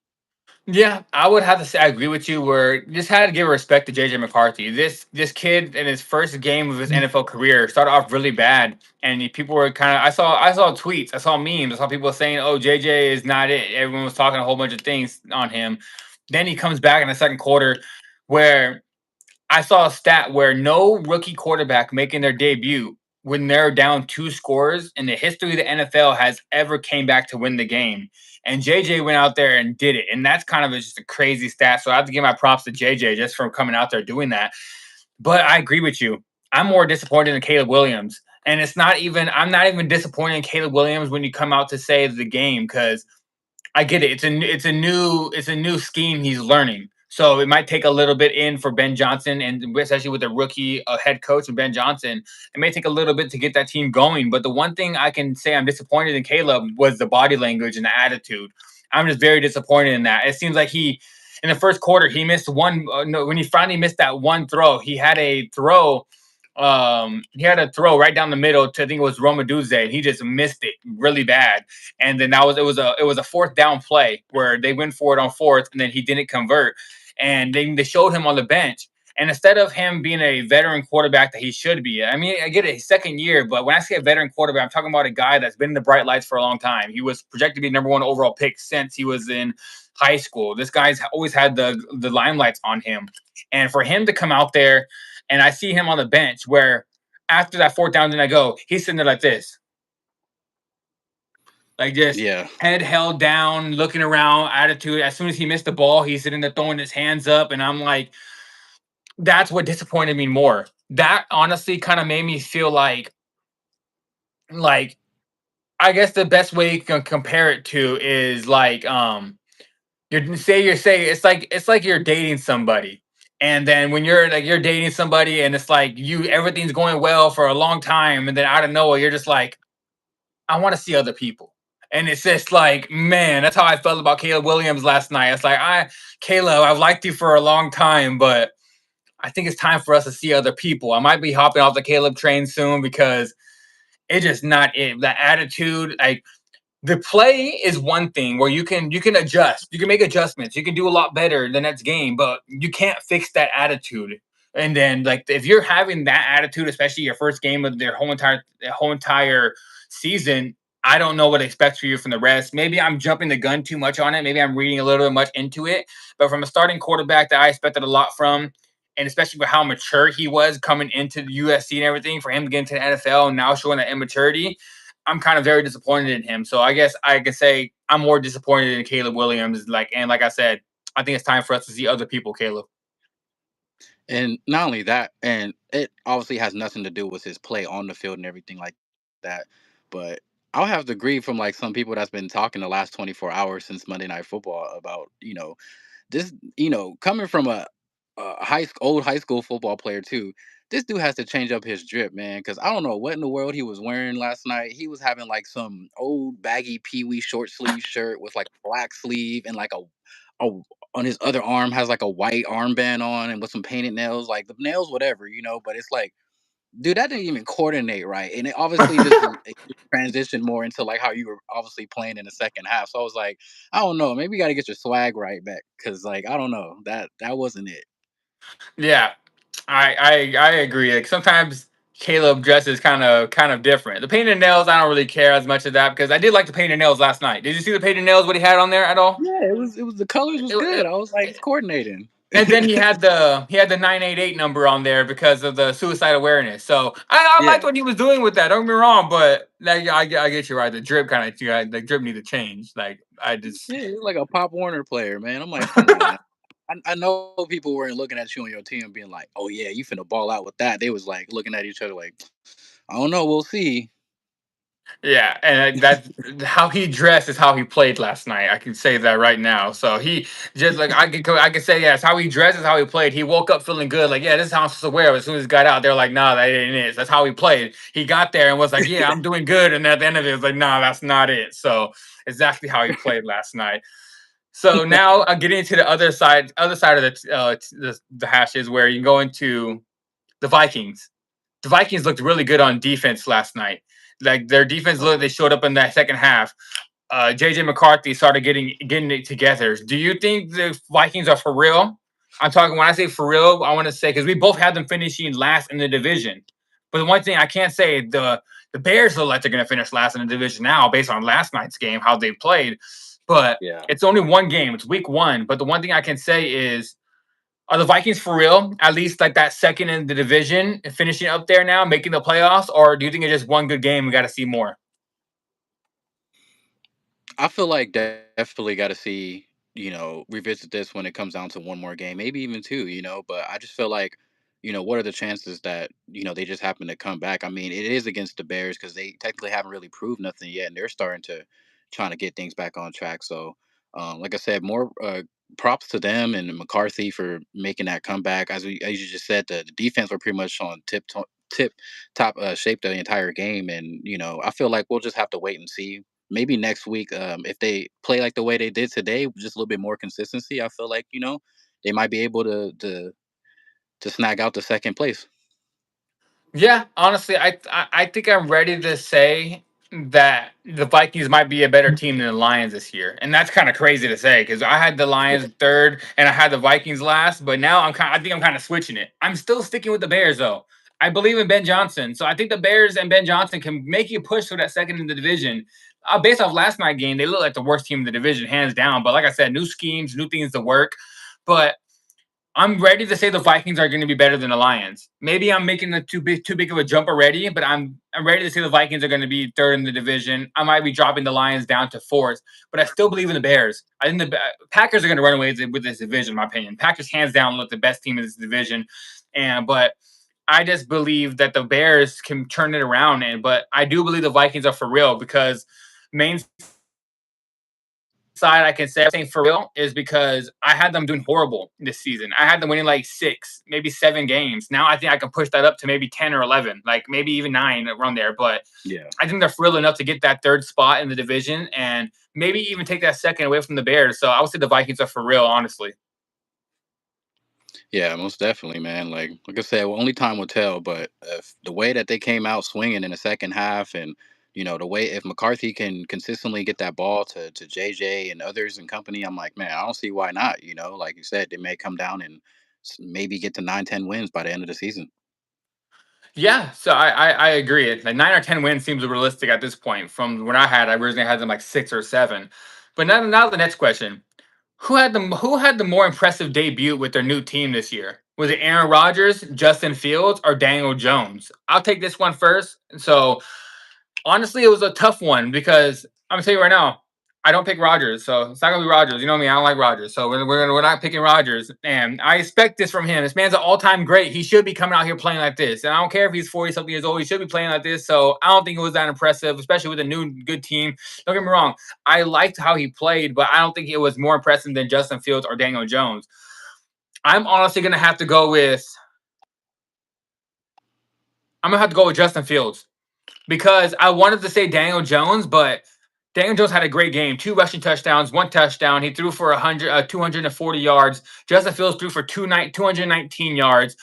[SPEAKER 1] Yeah, I would have to say I agree with you. Where you just had to give respect to JJ McCarthy. This kid in his first game of his NFL career started off really bad, and people were kind of. I saw tweets, I saw memes, I saw people saying, "Oh, JJ is not it." Everyone was talking a whole bunch of things on him. Then he comes back in the second quarter, where I saw a stat where no rookie quarterback making their debut when they're down 2 scores in the history of the NFL has ever came back to win the game. And JJ went out there and did it. And that's kind of just a crazy stat. So I have to give my props to JJ just for coming out there doing that. But I agree with you. I'm more disappointed in Caleb Williams. And I'm not even disappointed in Caleb Williams when you come out to save the game because I get it. It's a new scheme he's learning. So it might take a little bit in for Ben Johnson, and especially with the rookie head coach and Ben Johnson, it may take a little bit to get that team going. But the one thing I can say I'm disappointed in Caleb was the body language and the attitude. I'm just very disappointed in that. It seems like in the first quarter, he missed one. No, when he finally missed that one throw, he had a throw right down the middle to I think it was Roma Duze, and he just missed it really bad. And then it was a fourth down play where they went for it on fourth, and then he didn't convert. And they showed him on the bench. And instead of him being a veteran quarterback that he should be, I mean, I get it, his second year, but when I say a veteran quarterback, I'm talking about a guy that's been in the bright lights for a long time. He was projected to be #1 overall pick since he was in high school. This guy's always had the limelights on him. And for him to come out there, and I see him on the bench where after that fourth down, then I go, he's sitting there like this, like just
[SPEAKER 2] Yeah,
[SPEAKER 1] head held down, looking around, attitude. As soon as he missed the ball, he's sitting there throwing his hands up, and I'm like, that's what disappointed me more. That honestly kind of made me feel like I guess the best way you can compare it to is like you're saying it's like you're dating somebody. And then when you're dating somebody and it's like everything's going well for a long time and then out of nowhere you're just like I want to see other people. And it's just like, man, that's how I felt about Caleb Williams last night. It's like, Caleb, I've liked you for a long time, but I think it's time for us to see other people. I might be hopping off the Caleb train soon because It's just not it. The attitude, like the play is one thing where you can adjust, you can make adjustments, you can do a lot better the next game, but you can't fix that attitude. And then like if you're having that attitude, especially your first game of their whole entire season, I don't know what to expect for you from the rest. Maybe I'm jumping the gun too much on it. Maybe I'm reading a little bit much into it. But from a starting quarterback that I expected a lot from, and especially with how mature he was coming into the USC and everything, for him to get into the NFL and now showing that immaturity, I'm kind of very disappointed in him. So I guess I could say I'm more disappointed in Caleb Williams. Like I said, I think it's time for us to see other people, Caleb.
[SPEAKER 2] And not only that, and it obviously has nothing to do with his play on the field and everything like that. But I'll have to agree from like some people that's been talking the last 24 hours since Monday Night Football about, this, coming from a old high school football player too. This dude has to change up his drip, man, because I don't know what in the world he was wearing last night. He was having like some old baggy Pee Wee short sleeve shirt with like a black sleeve and like a on his other arm has like a white armband on and with some painted nails, like the nails, whatever, But it's like, dude, that didn't even coordinate right, and it obviously just transitioned more into like how you were obviously playing in the second half. So I was like, I don't know, maybe you got to get your swag right back because like I don't know that wasn't it.
[SPEAKER 1] Yeah, I agree. Like sometimes Caleb dresses kind of different. The painted nails, I don't really care as much as that because I did like the painted nails last night. Did you see the painted nails? What he had on there at all?
[SPEAKER 2] Yeah, it was the colors was
[SPEAKER 1] It,
[SPEAKER 2] good. I was like, it's coordinating.
[SPEAKER 1] and then he had the 988 number on there because of the suicide awareness. So I liked
[SPEAKER 2] Yeah,
[SPEAKER 1] what he was doing with that. Don't get me wrong, but like I get you right. The drip kind of the drip need to change. Like I just
[SPEAKER 2] yeah, he's like a Pop Warner player, man. I'm like, come on now. I know people weren't looking at you on your team being like, oh yeah, you finna ball out with that. They was like looking at each other like, I don't know, we'll see.
[SPEAKER 1] yeah, and that's how he dressed is how he played last night. I can say that right now. So he just like I can say yes, how he dressed is how he played. He woke up feeling good, like yeah, this is how I'm supposed to wear. As soon as he got out, they're like, nah, that ain't it. That's how he played. He got there and was like, yeah, I'm doing good, and at the end of it, was like, nah, that's not it. So exactly how he played last night. So now getting to the other side of the hashes where you can go into the Vikings. The Vikings looked really good on defense last night. Like their defense
[SPEAKER 2] Oh
[SPEAKER 1] looked, they
[SPEAKER 2] yeah.
[SPEAKER 1] showed up in that second half. JJ McCarthy started getting it together. Do you think the Vikings are for real? I'm talking when I say for real, I want to say because we both had them finishing last in the division. But the one thing I can't say the Bears look like they're going to finish last in the division now based on last night's game how they played. But
[SPEAKER 2] Yeah.
[SPEAKER 1] it's only one game. It's week one. But the one thing I can say is are the Vikings for real? At least like that second in the division, finishing up there now, making the playoffs, or do you think it's just one good game? We got to see more.
[SPEAKER 2] I feel like definitely got to see, revisit this when it comes down to one more game, maybe even two, But I just feel like, what are the chances that, they just happen to come back? I mean, it is against the Bears because they technically haven't really proved nothing yet, and they're starting to trying to get things back on track. So, like I said, more props to them and McCarthy for making that comeback. As you just said, the defense were pretty much on tip top shape the entire game, and I feel like we'll just have to wait and see maybe next week, if they play like the way they did today, just a little bit more consistency, I feel like they might be able to snag out the second place.
[SPEAKER 1] Yeah, honestly, I think I'm ready to say that the Vikings might be a better team than the Lions this year, and that's kind of crazy to say because I had the
[SPEAKER 2] Yeah,
[SPEAKER 1] Lions third and I had the Vikings last, but now I think I'm kind of switching it. I'm still sticking with the Bears though. I believe in Ben Johnson, so I think the Bears and Ben Johnson can make you push for that second in the division. Based off last night game, they look like the worst team in the division, hands down. But like I said, new schemes, new things to work. But I'm ready to say the Vikings are going to be better than the Lions. Maybe I'm making a too big of a jump already, but I'm ready to say the Vikings are going to be third in the division. I might be dropping the Lions down to fourth, but I still believe in the Bears. I think the Packers are going to run away with this division, in my opinion. Packers hands down look the best team in this division, and but I just believe that the Bears can turn it around. And but I do believe the Vikings are for real because main side I can say I'm saying for real is because I had them doing horrible this season. I had them winning like six, maybe seven games. Now I think I can push that up to maybe 10 or 11, like maybe even nine around there. But
[SPEAKER 2] yeah.
[SPEAKER 1] I think they're for real enough to get that third spot in the division and maybe even take that second away from the Bears. So I would say the Vikings are for real, honestly.
[SPEAKER 2] Yeah, most definitely, man. Like I said, well, only time will tell. But if the way that they came out swinging in the second half, and the way if McCarthy can consistently get that ball to JJ and others and company, I'm like, man, I don't see why not. Like you said, they may come down and maybe get to 9, 10 wins by the end of the season.
[SPEAKER 1] Yeah, so I agree. Like 9 or 10 wins seems realistic at this point. From when I originally had them like 6 or 7. But now the next question: who had the more impressive debut with their new team this year? Was it Aaron Rodgers, Justin Fields, or Daniel Jones? I'll take this one first. So honestly, it was a tough one because I'm gonna tell you right now, I don't pick Rodgers, so it's not gonna be Rodgers. You know me, I don't like Rodgers, so we're not picking Rodgers. And I expect this from him. This man's an all-time great. He should be coming out here playing like this. And I don't care if he's 40 something years old. He should be playing like this. So I don't think it was that impressive, especially with a new good team. Don't get me wrong. I liked how he played, but I don't think it was more impressive than Justin Fields or Daniel Jones. I'm honestly gonna have to go with. I'm gonna have to go with Justin Fields because I wanted to say Daniel Jones, but Daniel Jones had a great game. 2 rushing touchdowns, 1 touchdown. He threw for 240 yards. Justin Fields threw for 219 yards,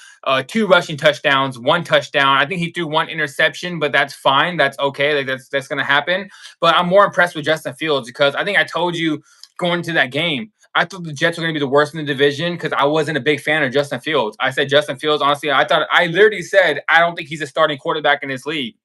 [SPEAKER 1] 2 rushing touchdowns, 1 touchdown. I think he threw 1 interception, but that's fine. That's okay. Like that's gonna happen. But I'm more impressed with Justin Fields because I think I told you going into that game. I thought the Jets were going to be the worst in the division because I wasn't a big fan of Justin Fields. I said Justin Fields, honestly, I literally said I don't think he's a starting quarterback in this league.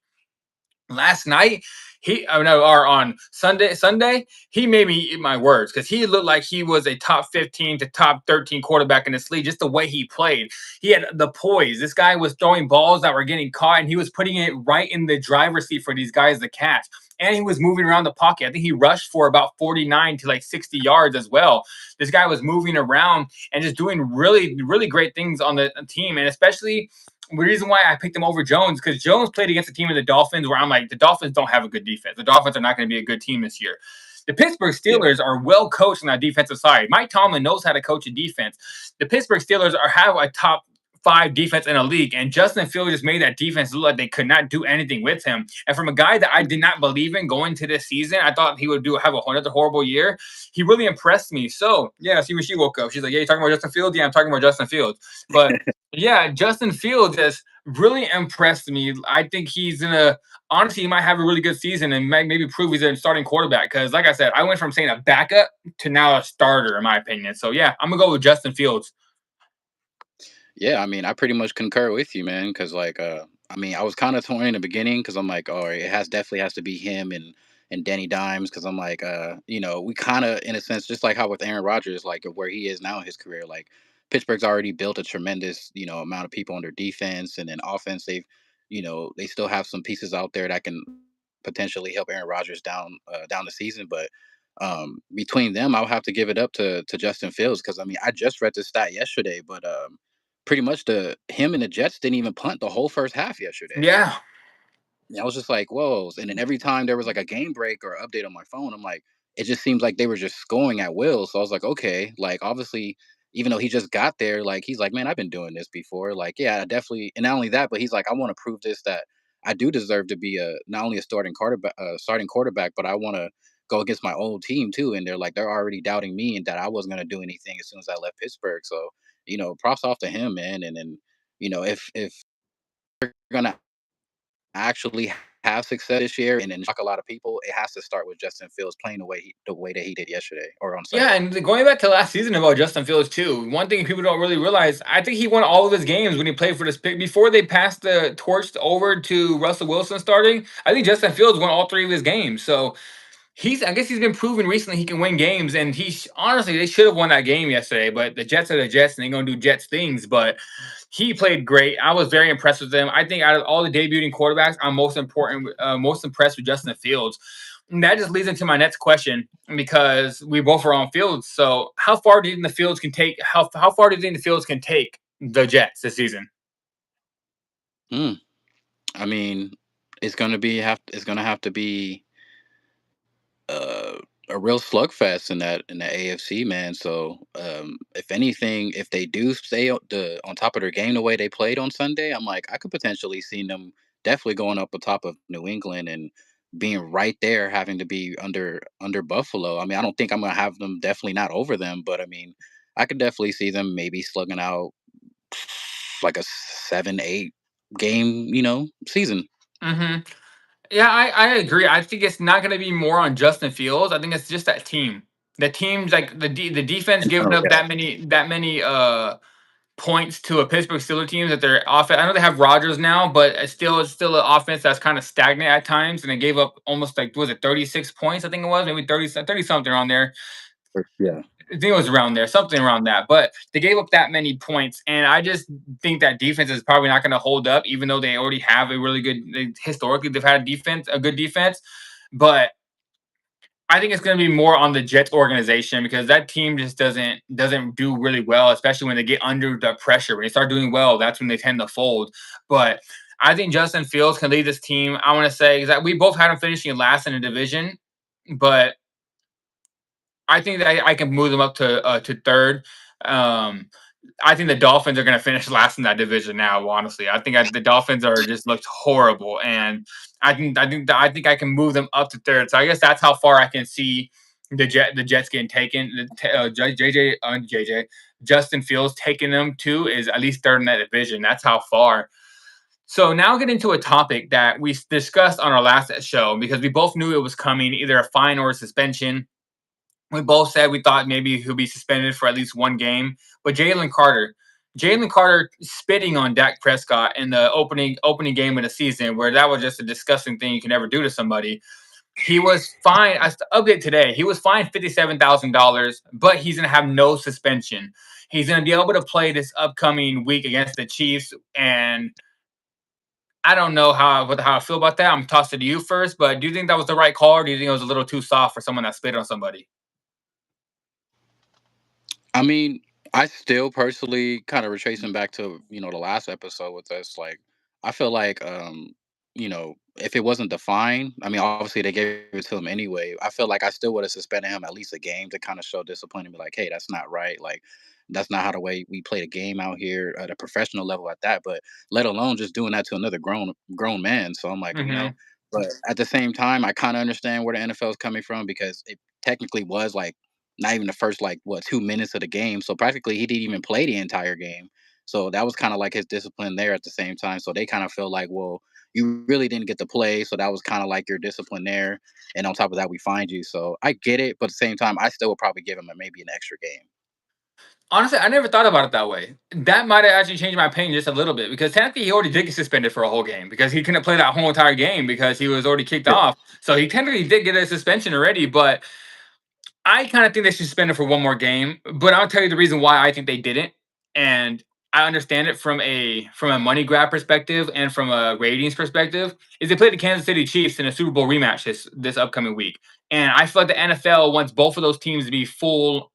[SPEAKER 1] Last night, or on Sunday, he made me eat my words because he looked like he was a top 15 to top 13 quarterback in this league. Just the way he played, he had the poise. This guy was throwing balls that were getting caught, and he was putting it right in the driver's seat for these guys to catch. And he was moving around the pocket. I think he rushed for about 49 to like 60 yards as well. This guy was moving around and just doing really, really great things on the team, and especially the reason why I picked him over Jones because Jones played against a team of the Dolphins where I'm like, the Dolphins don't have a good defense. The Dolphins are not going to be a good team this year. The Pittsburgh
[SPEAKER 2] Yeah.
[SPEAKER 1] Steelers are well coached on that defensive side. Mike Tomlin knows how to coach a defense. The Pittsburgh Steelers have a top five defense in a league, and Justin Fields just made that defense look like they could not do anything with him. And from a guy that I did not believe in going to this season, I thought he would have another horrible year. He really impressed me. So yeah, see when she woke up, she's like, "Yeah, you talking about Justin Fields? Yeah, I'm talking about Justin Fields." But yeah, Justin Fields has really impressed me. I think he's gonna honestly he might have a really good season and might maybe prove he's a starting quarterback. Because like I said, I went from saying a backup to now a starter, in my opinion. So yeah, I'm gonna go with Justin Fields.
[SPEAKER 2] Yeah, I mean, I pretty much concur with you, man. Because I mean, I was kind of torn in the beginning because I'm like, oh, it has definitely has to be him and Danny Dimes because I'm like, we kind of in a sense just like how with Aaron Rodgers, like where he is now in his career, like Pittsburgh's already built a tremendous amount of people on their defense and then offense. They still have some pieces out there that can potentially help Aaron Rodgers down the season, but. Between them, I'll have to give it up to Justin Fields because I mean I just read this stat yesterday, but pretty much the him and the Jets didn't even punt the whole first half yesterday.
[SPEAKER 1] Yeah,
[SPEAKER 2] And I was just like, whoa. And then every time there was like a game break or update on my phone, I'm like, it just seems like they were just scoring at will. So I was like, okay, like obviously, even though he just got there, like he's like, man, I've been doing this before. Like, yeah, I definitely. And not only that, but he's like, I want to prove this that I do deserve to be a not only a starting quarterback, but I want to go against my old team too. And they're already doubting me and that I wasn't gonna do anything as soon as I left Pittsburgh. So props off to him, man. And then if they're gonna actually have success this year and then shock a lot of people, it has to start with Justin Fields playing the way that he did yesterday or on
[SPEAKER 1] yeah,
[SPEAKER 2] Sunday.
[SPEAKER 1] and going back to last season about Justin Fields too. One thing people don't really realize, I think he won all of his games when he played for this pick before they passed the torch over to Russell Wilson starting. I think Justin Fields won all three of his games. So I guess he's been proven recently he can win games, and honestly they should have won that game yesterday. But the Jets are the Jets, and they're gonna do Jets things. But he played great. I was very impressed with him. I think out of all the debuting quarterbacks, I'm most impressed with Justin Fields. And that just leads into my next question because we both are on Fields. So how far do you think the Fields can take? How far do you think the Fields can take the Jets this season?
[SPEAKER 2] Hmm. I mean, it's gonna have to be uh, a real slugfest in the AFC, man. So, if anything, if they do stay on top of their game the way they played on Sunday, I'm like, I could potentially see them definitely going up on top of New England and being right there, having to be under Buffalo. I mean, I don't think I'm gonna have them definitely not over them, but I mean, I could definitely see them maybe slugging out. like a 7, 8 game, season.
[SPEAKER 1] Hmm. Yeah, I agree. I think it's not going to be more on Justin Fields. I think it's just that team. The team's like the defense giving
[SPEAKER 2] Oh
[SPEAKER 1] up
[SPEAKER 2] yeah.
[SPEAKER 1] that many points to a Pittsburgh Steelers team that their offense. I know they have Rodgers now, but it's still an offense that's kind of stagnant at times. And they gave up almost like was it 36 points? I think it was maybe 30 something around there.
[SPEAKER 2] Yeah.
[SPEAKER 1] I think it was around there, something around that. But they gave up that many points, and I just think that defense is probably not going to hold up, even though they already have a really good. Historically, they've had a good defense, but I think it's going to be more on the Jets organization because that team just doesn't do really well, especially when they get under the pressure. When they start doing well, that's when they tend to fold. But I think Justin Fields can lead this team. I want to say is that we both had him finishing last in the division, but I think that I can move them up to third. Um, I think the Dolphins are going to finish last in that division now. Honestly, I think the Dolphins are just looked horrible, and I think I can move them up to third. So I guess that's how far I can see the Jets getting taken. JJ Justin Fields taking them to is at least third in that division. That's how far. So now get into a topic that we discussed on our last show because we both knew it was coming, either a fine or a suspension. We both said we thought maybe he'll be suspended for at least one game. But Jalen Carter spitting on Dak Prescott in the opening game of the season, where that was just a disgusting thing you can never do to somebody. He was fined. I update today. He was fined $57,000, but he's gonna have no suspension. He's gonna be able to play this upcoming week against the Chiefs, and I don't know how I feel about that. I'm tossing it to you first, but do you think that was the right call, or do you think it was a little too soft for someone that spit on somebody?
[SPEAKER 2] I mean, I still personally kind of retracing back to, the last episode with us, like I feel like if it wasn't the fine, I mean obviously they gave it to him anyway. I feel like I still would have suspended him at least a game to kind of show discipline and be like, hey, that's not right. Like that's not how the way we play the game out here at a professional level at that, but let alone just doing that to another grown man. So I'm like,
[SPEAKER 1] Hmm.
[SPEAKER 2] but at the same time, I kind of understand where the NFL is coming from because it technically was like not even the first like what 2 minutes of the game. So practically he didn't even play the entire game. So that was kind of like his discipline there at the same time. So they kind of feel like, well, you really didn't get to play. So that was kind of like your discipline there. And on top of that, we find you. So I get it, but at the same time, I still would probably give him maybe an extra game.
[SPEAKER 1] Honestly, I never thought about it that way. That might have actually changed my opinion just a little bit because technically he already did get suspended for a whole game because he couldn't play that whole entire game because he was already kicked
[SPEAKER 2] Yeah.
[SPEAKER 1] off. So he technically did get a suspension already, but I kind of think they should suspend him for one more game, but I'll tell you the reason why I think they didn't. And I understand it from a money grab perspective and from a ratings perspective. Is they played the Kansas City Chiefs in a Super Bowl rematch this upcoming week, and I feel like the NFL wants both of those teams to be full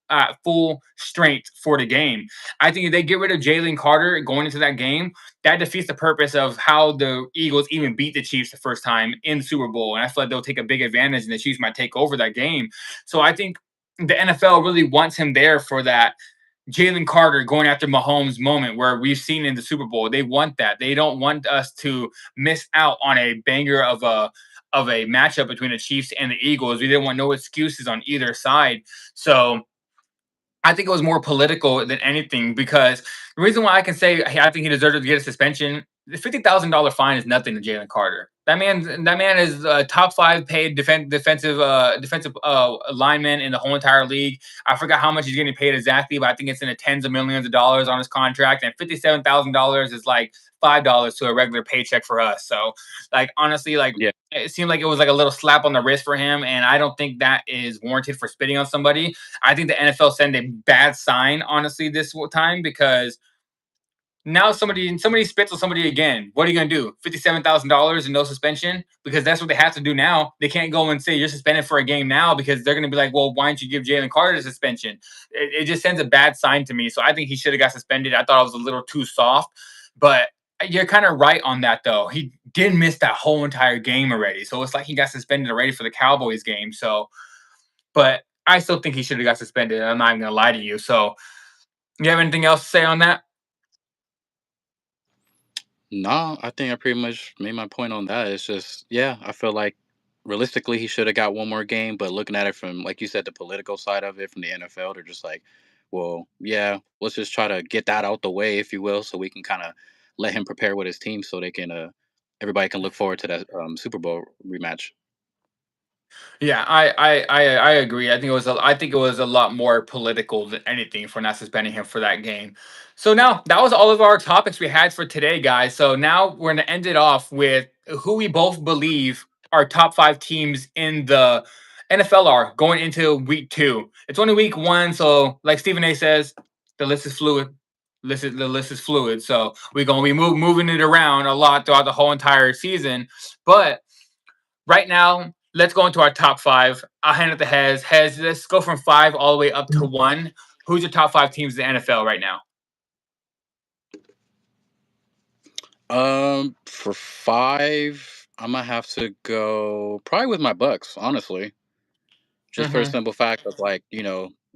[SPEAKER 1] strength for the game. I think if they get rid of Jalen Carter going into that game, that defeats the purpose of how the Eagles even beat the Chiefs the first time in the Super Bowl, and I feel like they'll take a big advantage, and the Chiefs might take over that game. So I think the NFL really wants him there for that Jalen Carter going after Mahomes moment where we've seen in the Super Bowl. They want that. They don't want us to miss out on a banger of a matchup between the Chiefs and the Eagles. We didn't want no excuses on either side. So I think it was more political than anything because the reason why I can say hey, I think he deserved to get a suspension. The $50,000 fine is nothing to Jalen Carter. That man is a top five paid defensive lineman in the whole entire league. I forgot how much he's getting paid exactly, but I think it's in the tens of millions of dollars on his contract. And $57,000 is like $5 to a regular paycheck for us. So, like honestly, like
[SPEAKER 2] Yeah.
[SPEAKER 1] it seemed like it was like a little slap on the wrist for him, and I don't think that is warranted for spitting on somebody. I think the NFL sent a bad sign, honestly, this time because now somebody spits on somebody again. What are you gonna do? $57,000 and no suspension because that's what they have to do now. They can't go and say you're suspended for a game now because they're gonna be like, well, why don't you give Jalen Carter a suspension? It just sends a bad sign to me. So I think he should have got suspended. I thought it was a little too soft, but you're kind of right on that though. He did miss that whole entire game already, so it's like he got suspended already for the Cowboys game. So but I still think he should have got suspended. I'm not even gonna lie to you. So, you have anything else to say on that?
[SPEAKER 2] No, I think I pretty much made my point on that. It's just, yeah, I feel like realistically he should have got one more game, but looking at it from, like you said, the political side of it from the NFL, they're just like, well, yeah, let's just try to get that out the way, if you will, so we can kind of let him prepare with his team, so they can everybody can look forward to that Super Bowl rematch.
[SPEAKER 1] Yeah, I agree. I think it was a lot more political than anything for not suspending him for that game. So now that was all of our topics we had for today, guys. So now we're gonna end it off with who we both believe our top five teams in the NFL are going into week two. It's only week one, so like Stephen A says, the list is fluid. The list is fluid. So we're gonna be moving it around a lot throughout the whole entire season. But right now, let's go into our top five. I'll hand it to Hez. Hez, let's go from five all the way up to one. Who's your top five teams in the NFL right now?
[SPEAKER 2] For five, I'm gonna have to go probably with my Bucks, honestly. Just for a
[SPEAKER 1] Mm-hmm.
[SPEAKER 2] simple fact of like,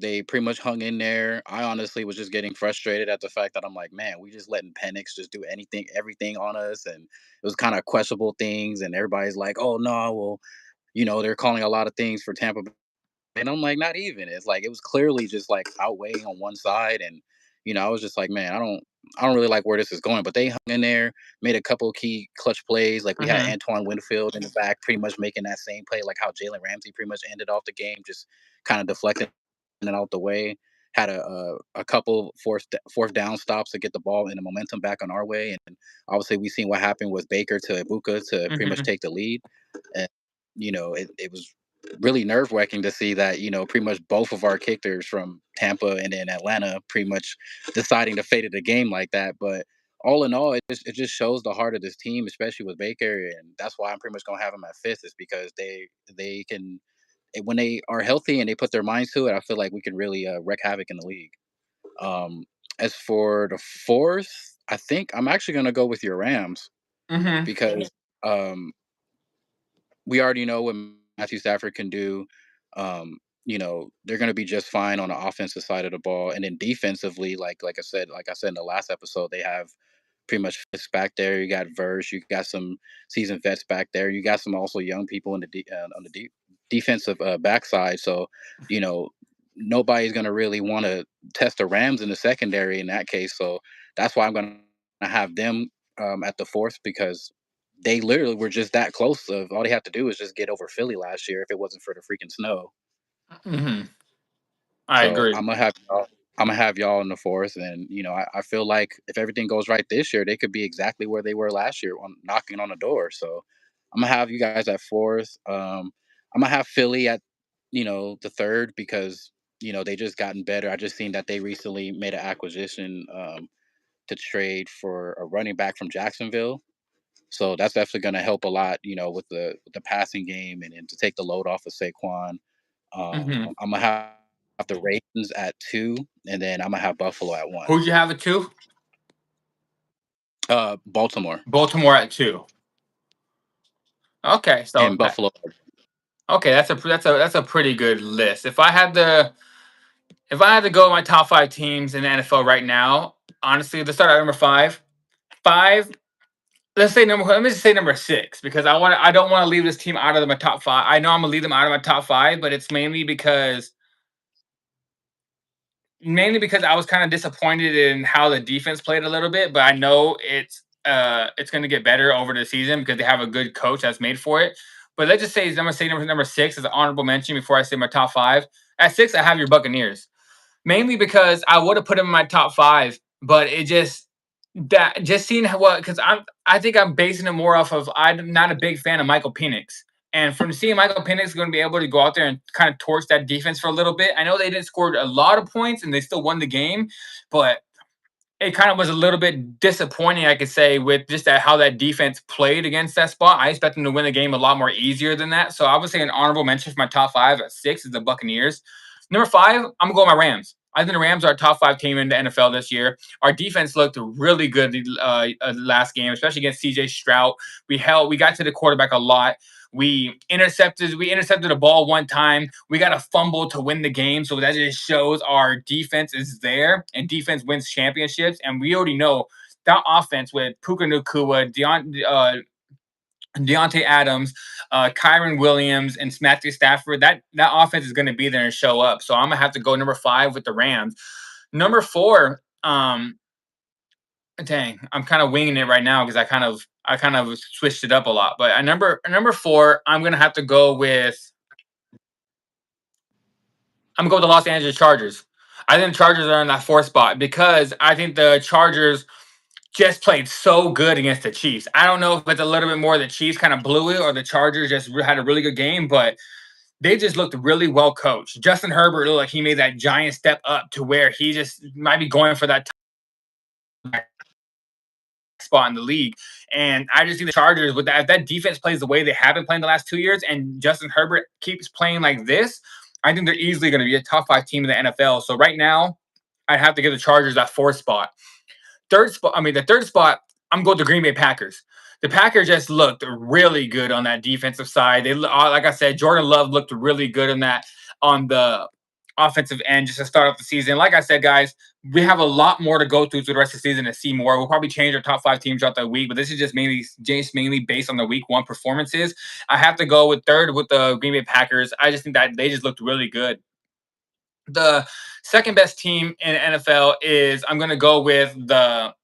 [SPEAKER 2] they pretty much hung in there. I honestly was just getting frustrated at the fact that I'm like, man, we just letting Penix just do anything, everything on us, and it was kind of questionable things, and everybody's like, oh no, well, they're calling a lot of things for Tampa. And I'm like, not even. It's like it was clearly just like outweighing on one side, and I was just like, man, I don't really like where this is going. But they hung in there, made a couple key clutch plays. Like we had
[SPEAKER 1] Mm-hmm.
[SPEAKER 2] Antoine Winfield in the back, pretty much making that same play, like how Jalen Ramsey pretty much ended off the game, just kind of deflecting it out the way. Had a couple fourth down stops to get the ball and the momentum back on our way, and obviously we seen what happened with Baker to Ibuka to pretty much
[SPEAKER 1] Mm-hmm.
[SPEAKER 2] take the lead, and it was really nerve wracking to see that pretty much both of our kickers from Tampa and then Atlanta pretty much deciding to fade the game like that. But all in all, it just shows the heart of this team, especially with Baker, and that's why I'm pretty much gonna have him at fifth, is because they can when they are healthy and they put their minds to it. I feel like we can really wreak havoc in the league. Um, as for the fourth, I think I'm actually gonna go with your Rams
[SPEAKER 1] Mm-hmm.
[SPEAKER 2] because um, we already know what Matthew Stafford can do. They're going to be just fine on the offensive side of the ball, and then defensively, like I said in the last episode, they have pretty much vets back there. You got Verse, you got some seasoned vets back there. You got some also young people in on the defensive backside. So, you know, nobody's going to really want to test the Rams in the secondary in that case. So that's why I'm going to have them at the fourth, because they literally were just that close. Of all they have to do is just get over Philly last year if it wasn't for the freaking snow.
[SPEAKER 1] Mm-hmm. I
[SPEAKER 2] So
[SPEAKER 1] agree.
[SPEAKER 2] I'm gonna have y'all in the fourth, and I feel like if everything goes right this year, they could be exactly where they were last year, on knocking on the door. So I'm gonna have you guys at fourth. I'm gonna have Philly at the third, because they just gotten better. I just seen that they recently made an acquisition to trade for a running back from Jacksonville. So that's definitely going to help a lot, with the passing game, and to take the load off of Saquon.
[SPEAKER 1] Mm-hmm.
[SPEAKER 2] I'm gonna have the Ravens at two, and then I'm gonna have Buffalo at one.
[SPEAKER 1] Who'd you have it two?
[SPEAKER 2] Baltimore
[SPEAKER 1] Baltimore at two. Okay, so
[SPEAKER 2] and Buffalo.
[SPEAKER 1] okay, that's a pretty good list. If I had to go with my top five teams in the NFL right now, honestly, let's start at number five. Five, let me just say number six, because I don't want to leave this team out of my top five. I know I'm gonna leave them out of my top five, but it's mainly because I was kind of disappointed in how the defense played a little bit, but I know it's going to get better over the season because they have a good coach that's made for it. But let's just say I'm going to say number six as an honorable mention before I say my top five. At six, I have your Buccaneers, mainly because I would have put them in my top five, but it just seeing what, because I think I'm basing it more off of, I'm not a big fan of Michael Penix. And from seeing Michael Penix going to be able to go out there and kind of torch that defense for a little bit, I know they didn't score a lot of points and they still won the game, but it kind of was a little bit disappointing, I could say, with just how that defense played against that spot. I expect them to win the game a lot more easier than that. So I would say an honorable mention for my top five at six is the Buccaneers. Number five, I'm going to go with my Rams. I think the Rams are a top five team in the NFL this year. Our defense looked really good last game, especially against CJ Stroud. We got to the quarterback a lot. We intercepted a ball one time. We got a fumble to win the game. So that just shows our defense is there, and defense wins championships. And we already know that offense with Puka Nacua, Deontay Adams, Kyron Williams, and Matthew Stafford. That offense is going to be there and show up. So I'm gonna have to go number 5 with the Rams. Number 4, dang, I'm kind of winging it right now because I kind of switched it up a lot. But at number 4, I'm gonna go with the Los Angeles Chargers. I think the Chargers are in that 4th spot because I think the Chargers just played so good against the Chiefs. I don't know if it's a little bit more the Chiefs kind of blew it or the Chargers just had a really good game, but they just looked really well coached. Justin Herbert looked like he made that giant step up to where he just might be going for that spot in the league. And I just think the Chargers, with that, if that defense plays the way they have been playing the last 2 years, and Justin Herbert keeps playing like this, I think they're easily going to be a top 5 team in the NFL. So right now, I'd have to give the Chargers that 4th spot. The third spot, I'm going to Green Bay Packers. The Packers just looked really good on that defensive side. Like I said, Jordan Love looked really good on the offensive end just to start off the season. Like I said, guys, we have a lot more to go through the rest of the season to see more. We'll probably change our top 5 teams throughout the week, but this is just mainly based on the week 1 performances. I have to go with third with the Green Bay Packers. I just think that they just looked really good. The second best team in the NFL is I'm going to go with the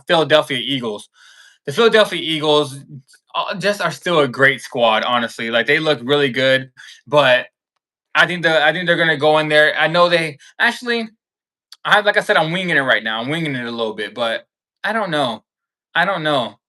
[SPEAKER 1] Philadelphia Eagles. The Philadelphia Eagles just are still a great squad, honestly. Like they look really good, but I think they're going to go in there. I know they actually like I said, I'm winging it right now. I'm winging it a little bit, but I don't know. I don't know.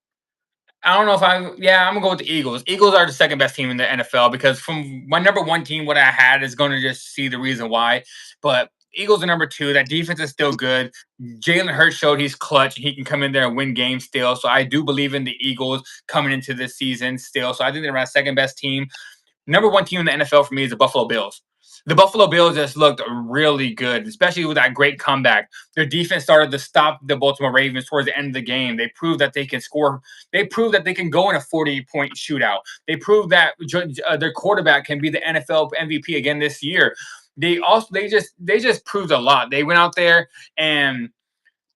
[SPEAKER 1] I don't know if I'm gonna go with the Eagles. Eagles are the second best team in the NFL because from my number 1 team, what I had is going to just see the reason why. But Eagles are number 2. That defense is still good. Jalen Hurts showed he's clutch. He can come in there and win games still. So I do believe in the Eagles coming into this season still. So I think they're my second best team. Number 1 team in the NFL for me is the Buffalo Bills. The Buffalo Bills just looked really good, especially with that great comeback. Their defense started to stop the Baltimore Ravens towards the end of the game. They proved that they can score. They proved that they can go in a 40-point shootout. They proved that their quarterback can be the NFL MVP again this year. They just proved a lot. They went out there and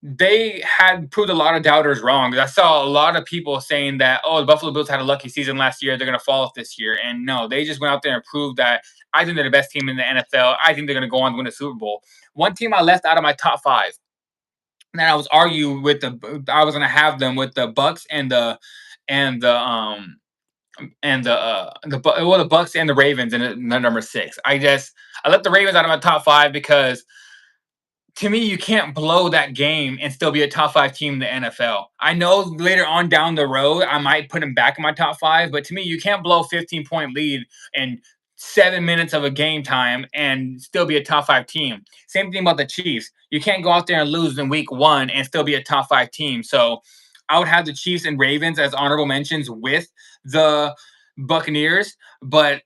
[SPEAKER 1] they had proved a lot of doubters wrong. I saw a lot of people saying that, oh, the Buffalo Bills had a lucky season last year. They're going to fall off this year. And no, they just went out there and proved that I think they're the best team in the NFL. I think they're going to go on to win the Super Bowl. One team I left out of my top 5 that I was arguing with I was going to have them with the Bucks and the Bucks and the Ravens in the number 6. I left the Ravens out of my top 5 because to me, you can't blow that game and still be a top 5 team in the NFL. I know later on down the road, I might put him back in my top 5, but to me, you can't blow a 15-point lead in 7 minutes of a game time and still be a top 5 team. Same thing about the Chiefs. You can't go out there and lose in week 1 and still be a top 5 team. So I would have the Chiefs and Ravens as honorable mentions with the Buccaneers, but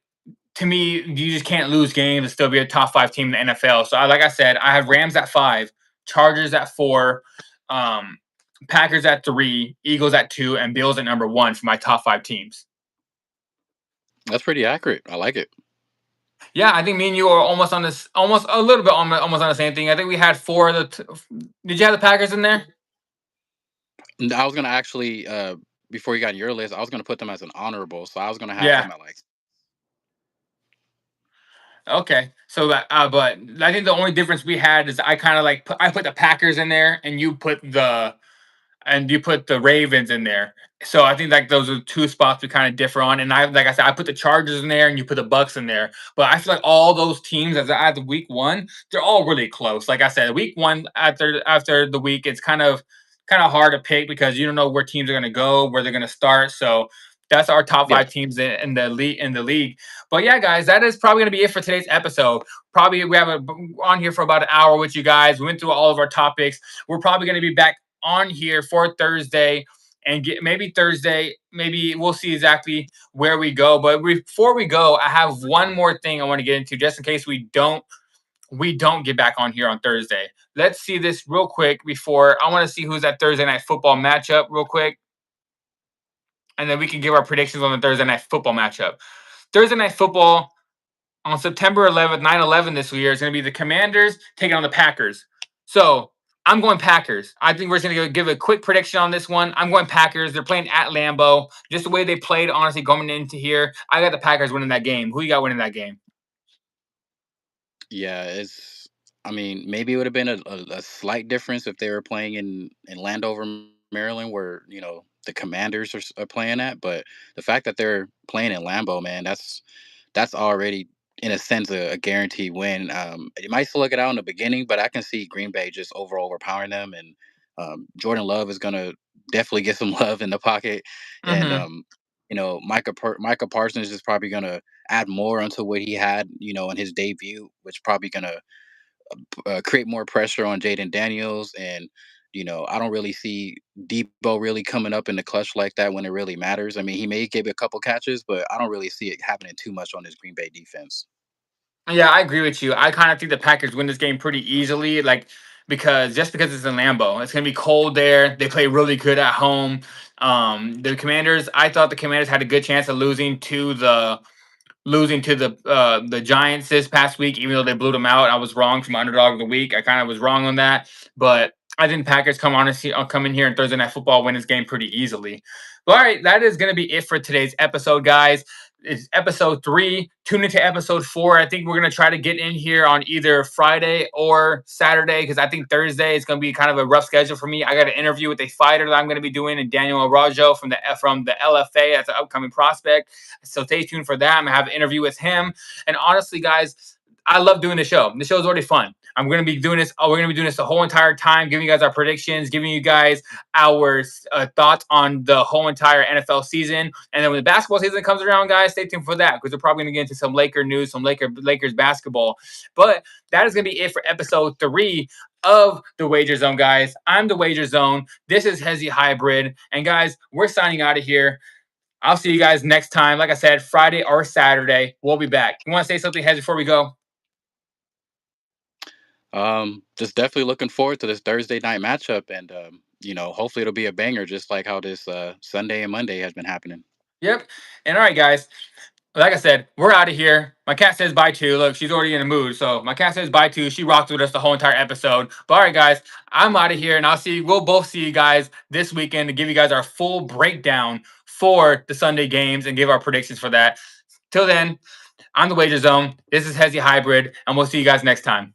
[SPEAKER 1] to me, you just can't lose games and still be a top 5 team in the NFL. So, like I said, I have Rams at 5, Chargers at 4, um, Packers at 3, Eagles at 2, and Bills at number 1 for my top 5 teams.
[SPEAKER 2] That's pretty accurate. I like it.
[SPEAKER 1] Yeah, I think me and you are almost on this, almost a little bit almost on the same thing. I think we had 4 of the. Did you have the Packers in there?
[SPEAKER 2] I was gonna actually, before you got your list, I was gonna put them as an honorable. So I was gonna have
[SPEAKER 1] Yeah.
[SPEAKER 2] them at like.
[SPEAKER 1] Okay. So, but I think the only difference we had is I kind of I put the Packers in there, and you put the Ravens in there. So I think like those are 2 spots we kind of differ on. And like I said, I put the Chargers in there and you put the Bucks in there. But I feel like all those teams as the week 1, they're all really close. Like I said, week 1 after the week, it's kind of hard to pick because you don't know where teams are going to go, where they're going to start. So that's our top
[SPEAKER 2] Yeah.
[SPEAKER 1] 5 teams in the league. But yeah, guys, that is probably going to be it for today's episode. Probably we have on here for about an hour with you guys. We went through all of our topics. We're probably going to be back on here for Thursday and maybe Thursday. Maybe we'll see exactly where we go. But before we go, I have one more thing I want to get into just in case we don't get back on here on Thursday. Let's see this real quick before I want to see who's that Thursday night football matchup real quick. And then we can give our predictions on the Thursday night football matchup. Thursday night football on September 11th, 9/11 this year is going to be the Commanders taking on the Packers. So I'm going Packers. I think we're just going to give a quick prediction on this one. I'm going Packers. They're playing at Lambeau. Just the way they played, honestly, going into here, I got the Packers winning that game. Who you got winning that game?
[SPEAKER 2] Yeah, it's. I mean, maybe it would have been a slight difference if they were playing in Landover, Maryland, where the Commanders are playing at. But the fact that they're playing in Lambeau, man, that's already in a sense a guaranteed win. You might still look it out in the beginning, but I can see Green Bay just overpowering them, and Jordan Love is gonna definitely get some love in the pocket, and
[SPEAKER 1] Mm-hmm.
[SPEAKER 2] Micah Parsons is probably gonna add more onto what he had, in his debut, which probably gonna create more pressure on Jaden Daniels. And I don't really see Debo really coming up in the clutch like that when it really matters. I mean, he may give a couple catches, but I don't really see it happening too much on this Green Bay defense.
[SPEAKER 1] Yeah, I agree with you. I kind of think the Packers win this game pretty easily, like because it's in Lambeau, it's gonna be cold there. They play really good at home. The Commanders, I thought the Commanders had a good chance of losing to the Giants this past week, even though they blew them out. I was wrong from underdog of the week. I kind of was wrong on that, but I think Packers come in here and Thursday Night Football win this game pretty easily. But all right, that is going to be it for today's episode, guys. It's episode 3. Tune into episode 4. I think we're going to try to get in here on either Friday or Saturday because I think Thursday is going to be kind of a rough schedule for me. I got an interview with a fighter that I'm going to be doing, and Daniel Arajo from the LFA. That's an upcoming prospect. So stay tuned for that. I'm gonna have an interview with him. And honestly, guys, I love doing the show. The show is already fun. I'm gonna be doing this. We're gonna be doing this the whole entire time, giving you guys our predictions, giving you guys our thoughts on the whole entire NFL season. And then when the basketball season comes around, guys, stay tuned for that because we're probably gonna get into some Laker news, some Lakers basketball. But that is gonna be it for episode 3 of the Wager Zone, guys. I'm the Wager Zone. This is Hezi Hybrid, and guys, we're signing out of here. I'll see you guys next time. Like I said, Friday or Saturday, we'll be back. You want to say something, Hedge, before we go?
[SPEAKER 2] Just definitely looking forward to this Thursday night matchup, and hopefully it'll be a banger, just like how this Sunday and Monday has been happening.
[SPEAKER 1] Yep. And all right, guys. Like I said, we're out of here. My cat says bye too. Look, she's already in the mood. So my cat says bye too. She rocked with us the whole entire episode. But all right, guys, I'm out of here, and we'll both see you guys this weekend to give you guys our full breakdown for the Sunday games and give our predictions for that. Till then, I'm the Wager Zone. This is Hezi Hybrid, and we'll see you guys next time.